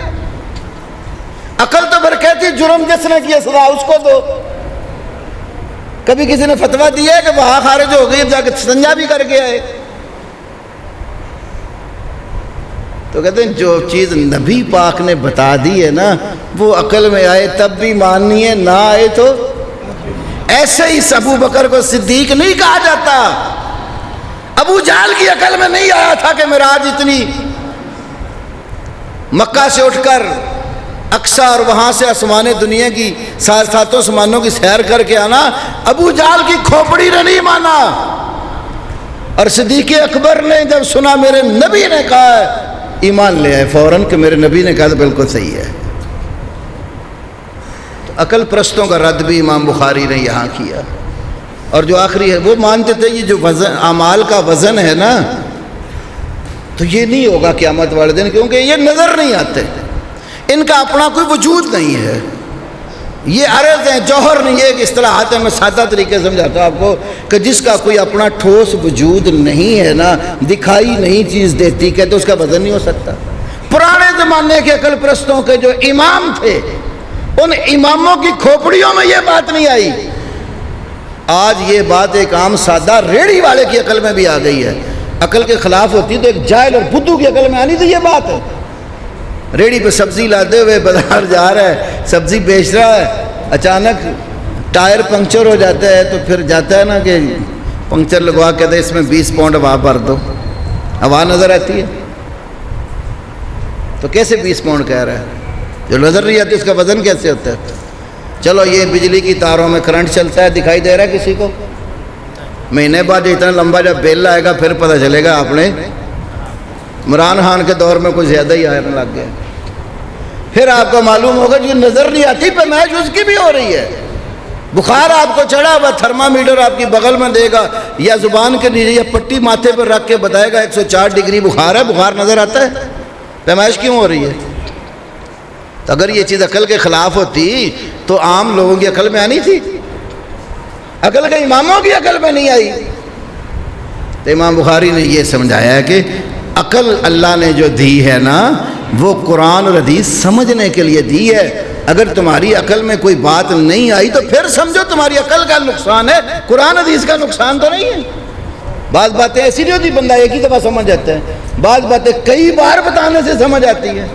عقل تو پھر کہتی جرم جس نے کیا سزا اس کو دو۔ کبھی کسی نے فتویٰ دیا ہے کہ وہاں خارج ہو گئی اب جا کے استنجا بھی کر کے آئے؟ تو کہتے ہیں جو چیز نبی پاک نے بتا دی ہے نا وہ عقل میں آئے تب بھی ماننی ہے، نہ آئے تو ایسے ہی ابو بکر کو صدیق نہیں کہا جاتا۔ ابو جہل کی عقل میں نہیں آیا تھا کہ معراج اتنی مکہ سے اٹھ کر اقصیٰ اور وہاں سے آسمان دنیا کی ساتوں آسمانوں کی سیر کر کے آنا، ابو جہل کی کھوپڑی نے نہیں مانا۔ اور صدیق اکبر نے جب سنا میرے نبی نے کہا ہے، ایمان لے آئے فوراً کہ میرے نبی نے کہا تو بالکل صحیح ہے۔ تو عقل پرستوں کا رد بھی امام بخاری نے یہاں کیا۔ اور جو آخری ہے وہ مانتے تھے یہ جو وزن اعمال کا وزن ہے نا تو یہ نہیں ہوگا قیامت والے دن، کیونکہ یہ نظر نہیں آتے، ان کا اپنا کوئی وجود نہیں ہے، یہ عرض ہیں، جوہر نہیں ہے۔ ایک اصطلاحات ہے، میں سادہ طریقے سے سمجھاتا ہوں آپ کو کہ جس کا کوئی اپنا ٹھوس وجود نہیں ہے نا، دکھائی نہیں چیز دیتی، کہتے اس کا وزن نہیں ہو سکتا۔ پرانے زمانے کے عقل پرستوں کے جو امام تھے ان اماموں کی کھوپڑیوں میں یہ بات نہیں آئی۔ آج یہ بات ایک عام سادہ ریڑھی والے کی عقل میں بھی آ گئی ہے۔ عقل کے خلاف ہوتی تو ایک جاہل اور بدھو کی عقل میں آنی تھی یہ بات ہے۔ ریڑھی پہ سبزی لاتے ہوئے بازار جا رہا ہے، سبزی بیچ رہا ہے، اچانک ٹائر پنکچر ہو جاتا ہے تو پھر جاتا ہے نا کہ پنکچر لگوا کے دے، اس میں 20 پاؤنڈ ہوا بھر دو، ہوا نظر آتی ہے تو کیسے 20 پاؤنڈ کہہ رہا ہے؟ جو نظر نہیں آتی اس کا وزن کیسے ہوتا ہے؟ چلو یہ بجلی کی تاروں میں کرنٹ چلتا ہے، دکھائی دے رہا ہے کسی کو؟ مہینے بعد اتنا لمبا جب بل آئے گا پھر پتہ چلے گا آپ نے عمران خان کے دور میں کوئی زیادہ ہی آنے لگ گیا۔ پھر آپ کو معلوم ہوگا جو نظر نہیں آتی پیمائش اس کی بھی ہو رہی ہے۔ بخار آپ کو چڑھا ہوا، تھرمامیٹر آپ کی بغل میں دے گا یا زبان کے نیچے یا پٹی ماتھے پر رکھ کے بتائے گا 104 ڈگری بخار ہے، بخار نظر آتا ہے؟ پیمائش کیوں ہو رہی ہے؟ تو اگر یہ چیز عقل کے خلاف ہوتی تو عام لوگوں کی عقل میں آنی تھی، عقل کے اماموں کی عقل میں نہیں آئی۔ تو امام بخاری نے یہ سمجھایا ہے کہ عقل اللہ نے جو دی ہے نا وہ قرآن اور حدیث سمجھنے کے لیے دی ہے۔ اگر تمہاری عقل میں کوئی بات نہیں آئی تو پھر سمجھو تمہاری عقل کا نقصان ہے، قرآن حدیث کا نقصان تو نہیں ہے۔ بعض باتیں ایسی نہیں ہوتی بندہ ایک ہی دفعہ سمجھ جاتا ہے، بعض باتیں کئی بار بتانے سے سمجھ آتی ہے،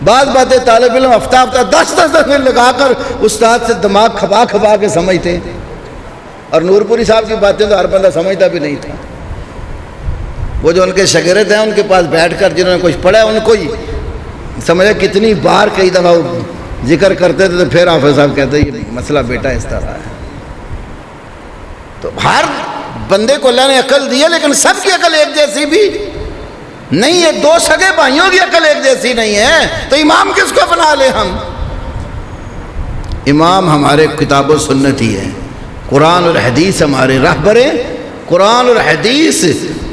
بعض باتیں طالب علم ہفتہ 10 دن لگا کر استاد سے دماغ کھپا کھپا کے سمجھتے ہیں، اور نور پوری صاحب کی باتیں تو ہر بندہ سمجھتا بھی نہیں تھا۔ وہ جو ان کے شاگرد ہیں ان کے پاس بیٹھ کر جنہوں نے کچھ پڑھا ہے ان کو ہی سمجھا کتنی بار کئی دفعہ وہ ذکر کرتے تھے، تو پھر حافظ صاحب کہتے ہیں یہ مسئلہ بیٹا اس طرح ہے۔ تو ہر بندے کو اللہ نے عقل دی ہے، لیکن سب کی عقل ایک جیسی بھی نہیں ہے۔ دو سگے بھائیوں کی عقل ایک جیسی نہیں ہے، تو امام کس کو بنا لیں ہم؟ امام ہمارے کتاب و سنت ہی ہے، قرآن اور حدیث ہمارے رہبر ہیں۔ قرآن اور حدیث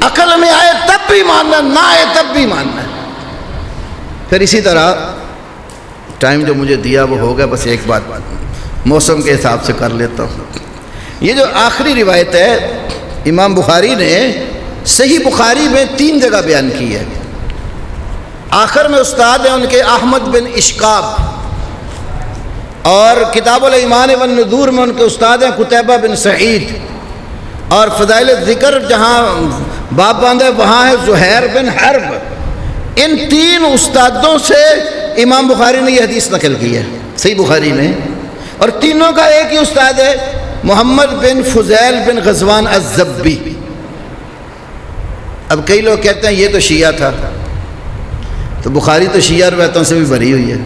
عقل میں آئے تب بھی ماننا، نہ آئے تب بھی ماننا۔ پھر اسی طرح ٹائم جو مجھے دیا وہ ہو گیا، بس ایک بات موسم کے حساب سے کر لیتا ہوں۔ یہ جو آخری روایت ہے امام بخاری نے صحیح بخاری میں 3 جگہ بیان کی ہے۔ آخر میں استاد ہیں ان کے احمد بن اشکاب، اور کتاب الایمان والنذور میں ان کے استاد ہیں قتیبہ بن سعید، اور فضائل الذکر جہاں باب باندھا ہے وہاں ہے زہیر بن حرب۔ ان 3 استادوں سے امام بخاری نے یہ حدیث نقل کی ہے صحیح بخاری میں، اور تینوں کا ایک ہی استاد ہے محمد بن فضیل بن غزوان الزبی۔ اب کئی لوگ کہتے ہیں یہ تو شیعہ تھا، تو بخاری تو شیعہ روایتوں سے بھی بھری ہوئی ہے۔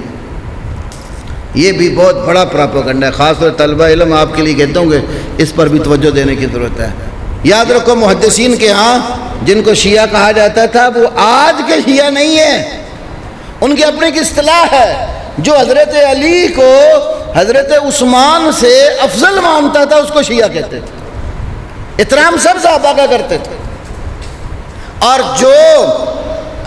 یہ بھی بہت بڑا پراپیگنڈا ہے، خاص طور طلبہ علم آپ کے لیے کہتا ہوں کہ اس پر بھی توجہ دینے کی ضرورت ہے۔ یاد رکھو محدثین کے ہاں جن کو شیعہ کہا جاتا تھا وہ آج کے شیعہ نہیں ہیں، ان کی اپنی ایک اصطلاح ہے۔ جو حضرت علی کو حضرت عثمان سے افضل مانتا تھا اس کو شیعہ کہتے تھے، احترام سب صحابہ کا کرتے تھے، اور جو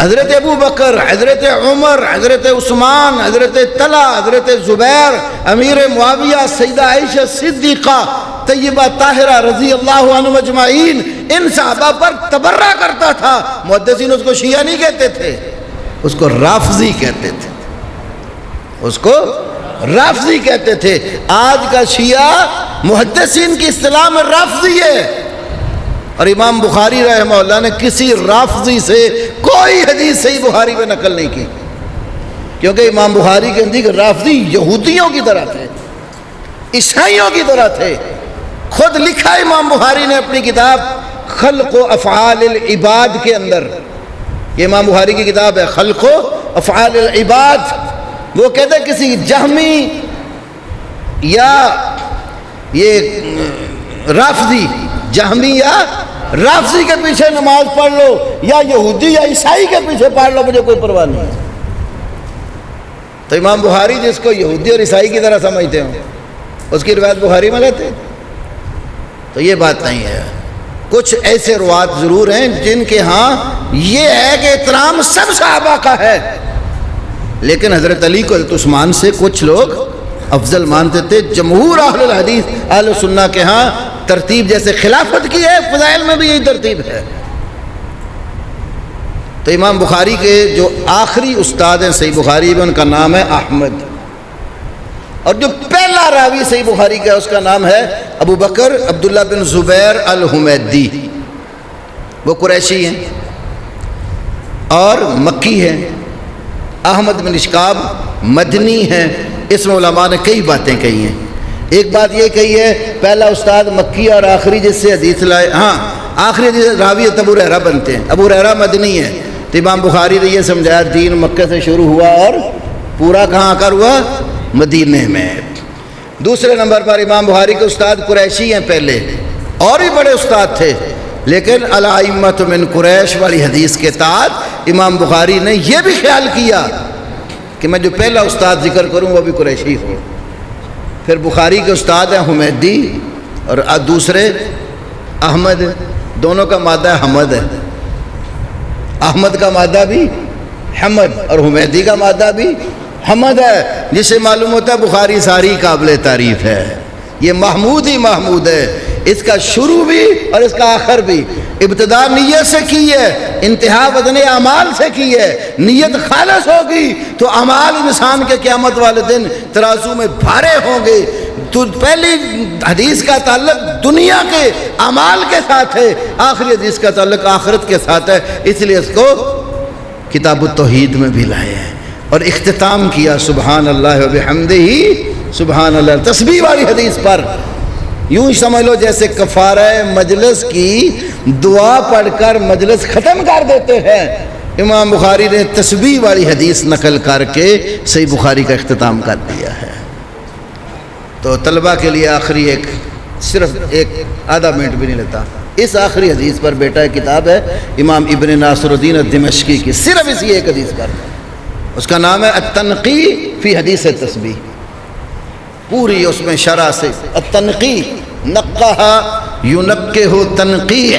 حضرت ابو بکر، حضرت عمر، حضرت عثمان، حضرت طلحہ، حضرت زبیر، امیر معاویہ، سیدہ عائشہ صدیقہ، طیبہ طاہرہ رضی اللہ عنہم اجمعین، ان صحابہ پر تبرہ کرتا تھا، محدثین اس کو شیعہ نہیں کہتے تھے، اس کو رافضی کہتے تھے، اس کو رافضی کہتے تھے۔ آج کا شیعہ محدثین کی اصطلاح میں رافضی ہے، اور امام بخاری رحمہ اللہ نے کسی رافضی سے کوئی حدیث صحیح بخاری میں نقل نہیں کی، کیونکہ امام بخاری کے نزدیک رافضی یہودیوں کی طرح تھے، عیسائیوں کی طرح تھے۔ خود لکھا امام بخاری نے اپنی کتاب خلق و افعال العباد کے اندر، یہ امام بخاری کی کتاب ہے خلق و افعال العباد، وہ کہتے ہیں کسی جہمی یا یہ رافضی، جہمی یا رافضی کے پیچھے نماز پڑھ لو یا یہودی یا عیسائی کے پیچھے پڑھ لو، مجھے کوئی پرواہ نہیں ہے۔ تو امام بخاری جس کو یہودی اور عیسائی کی طرح سمجھتے ہوں اس کی روایت بخاری میں لیتے، تو یہ بات نہیں ہے۔ کچھ ایسے روات ضرور ہیں جن کے ہاں یہ ہے کہ احترام سب صحابہ کا ہے، لیکن حضرت علی کو حضرت عثمان سے کچھ لوگ افضل مانتے تھے۔ جمہور اہل الحدیث اہل سنہ کے ہاں ترتیب جیسے خلافت کی ہے، فضائل میں بھی یہی ترتیب ہے۔ تو امام بخاری کے جو آخری استاد ہیں صحیح بخاری میں ان کا نام ہے احمد، اور جو پہلا راوی صحیح بخاری کا اس کا نام ہے ابو بکر عبداللہ بن زبیر الحمیدی، وہ قریشی ہیں اور مکی ہیں۔ احمد بن اشکاب مدنی ہیں۔ اس میں علماء نے کئی باتیں کہی ہیں۔ ایک بات یہ کہی ہے پہلا استاد مکی اور آخری جس سے حدیث لائے، ہاں آخری حدیث راوی ابو ہریرہ بنتے ہیں، ابو ہریرہ مدنی ہے، تو امام بخاری نے یہ سمجھایا دین مکہ سے شروع ہوا اور پورا کہاں کر ہوا؟ مدینے میں۔ دوسرے نمبر پر امام بخاری کے استاد قریشی ہیں پہلے، اور بھی بڑے استاد تھے، لیکن الائمۃ من قریش والی حدیث کے تحت امام بخاری نے یہ بھی خیال کیا کہ میں جو پہلا استاد ذکر کروں وہ بھی قریشی ہو۔ پھر بخاری کے استاد ہیں حمیدی اور دوسرے احمد، دونوں کا مادہ حمد ہے، احمد کا مادہ بھی حمد اور حمیدی کا مادہ بھی حمد ہے، جس سے معلوم ہوتا ہے بخاری ساری قابل تعریف ہے۔ یہ محمود ہی محمود ہے، اس کا شروع بھی اور اس کا آخر بھی، ابتدا نیت سے کی ہے، انتہا وزن اعمال سے کی ہے۔ نیت خالص ہوگی تو اعمال انسان کے قیامت والے دن ترازو میں بھارے ہوں گے۔ تو پہلی حدیث کا تعلق دنیا کے اعمال کے ساتھ ہے، آخری حدیث کا تعلق آخرت کے ساتھ ہے، اس لیے اس کو کتاب التوحید میں بھی لائے ہیں اور اختتام کیا سبحان اللہ و بحمدہ، سبحان اللہ، تسبیح والی حدیث پر یوں سمجھ لو جیسے کفارہ مجلس کی دعا پڑھ کر مجلس ختم کر دیتے ہیں، امام بخاری نے تسبیح والی حدیث نقل کر کے صحیح بخاری کا اختتام کر دیا ہے۔ تو طلبہ کے لیے آخری صرف ایک آدھا منٹ بھی نہیں لیتا، اس آخری حدیث پر بیٹا ایک کتاب ہے امام ابن ناصر الدین الدمشقی کی، صرف اسی ایک حدیث پر، اس کا نام ہے التنقی فی حدیث تسبیح، پوری اس میں شرح سے التنقی، نقہ ینقہ تنقیح،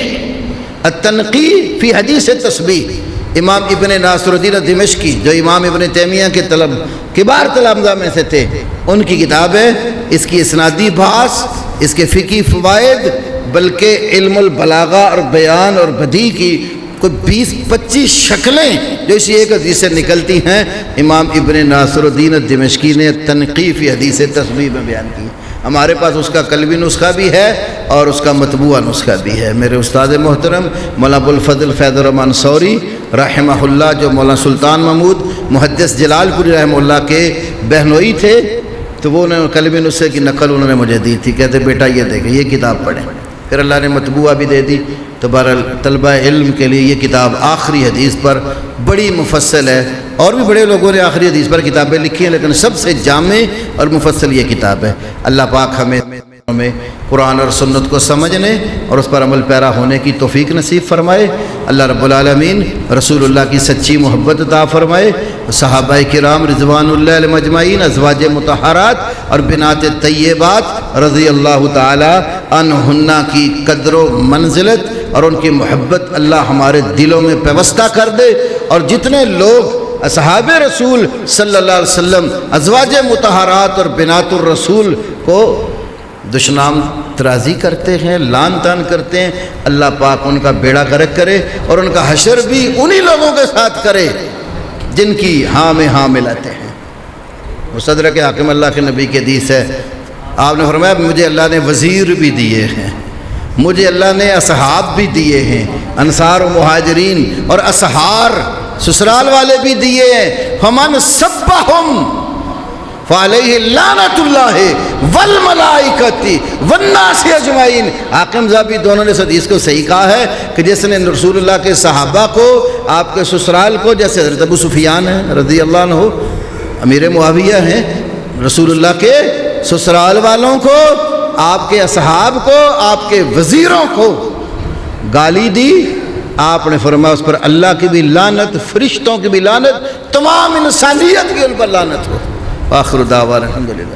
التنقی فی حدیث تسبیح، امام ابن ناصر الدین دمشقی جو امام ابن تیمیہ کے کبار تلامذہ میں سے تھے، ان کی کتاب ہے۔ اس کی اسنادی بحث، اس کے فقہی فوائد، بلکہ علم البلاغہ اور بیان اور بدیع کی کوئی 20-25 شکلیں جو اسی ایک حدیث سے نکلتی ہیں، امام ابن ناصر الدین دمشقی نے تنقیح فی حدیث تسبیح میں بیان کی۔ ہمارے پاس اس کا قلبی نسخہ بھی ہے اور اس کا مطبوعہ نسخہ بھی ہے۔ میرے استاد محترم مولانا ابوالفضل فیض الرحمن سوری رحمہ اللہ، جو مولانا سلطان محمود محدث جلال پوری رحمہ اللہ کے بہنوئی تھے، تو وہ انہوں نے قلبی نسخے کی نقل انہوں نے مجھے دی تھی، کہتے بیٹا یہ دیکھیں یہ کتاب پڑھیں، پھر اللہ نے مطبوعہ بھی دے دی۔ تو بہرحال طلبہ علم کے لیے یہ کتاب آخری حدیث پر بڑی مفصل ہے، اور بھی بڑے لوگوں نے آخری حدیث پر کتابیں لکھی ہیں، لیکن سب سے جامع اور مفصل یہ کتاب ہے۔ اللہ پاک ہمیں قرآن اور سنت کو سمجھنے اور اس پر عمل پیرا ہونے کی توفیق نصیب فرمائے۔ اللہ رب العالمین رسول اللہ کی سچی محبت عطا فرمائے، صحابہ کرام رضوان اللہ علیہم اجمعین، ازواج مطہرات اور بنات طیبات رضی اللہ تعالی عنہن کی قدر و منزلت اور ان کی محبت اللہ ہمارے دلوں میں پیوستہ کر دے، اور جتنے لوگ اصحاب رسول صلی اللہ علیہ وسلم، ازواج مطہرات اور بنات الرسول کو دشنام ترازی کرتے ہیں، لعن طعن کرتے ہیں، اللہ پاک ان کا بیڑا غرق کرے اور ان کا حشر بھی انہی لوگوں کے ساتھ کرے جن کی ہاں میں ہاں ملاتے ہیں۔ مستدرک حاکم اللہ کے نبی کی حدیث ہے، آپ نے فرمایا مجھے اللہ نے وزیر بھی دیے ہیں، مجھے اللہ نے اصحاب بھی دیے ہیں، انصار و مہاجرین اور اصحار سسرال والے بھی دیے ہیں، فمن سبہم فعلیہ لعنت اللہ والملائکۃ والناس اجمعین۔ حاکم ذابی دونوں نے اس حدیث کو صحیح کہا ہے کہ جس نے رسول اللہ کے صحابہ کو، آپ کے سسرال کو، جیسے حضرت ابو سفیان ہیں رضی اللہ عنہ، امیر معاویہ ہیں، رسول اللہ کے سسرال والوں کو، آپ کے اصحاب کو، آپ کے وزیروں کو گالی دی، آپ نے فرمایا اس پر اللہ کی بھی لعنت، فرشتوں کی بھی لعنت، تمام انسانیت کی ان پر لعنت ہو۔ آخر دعوانا الحمدللہ۔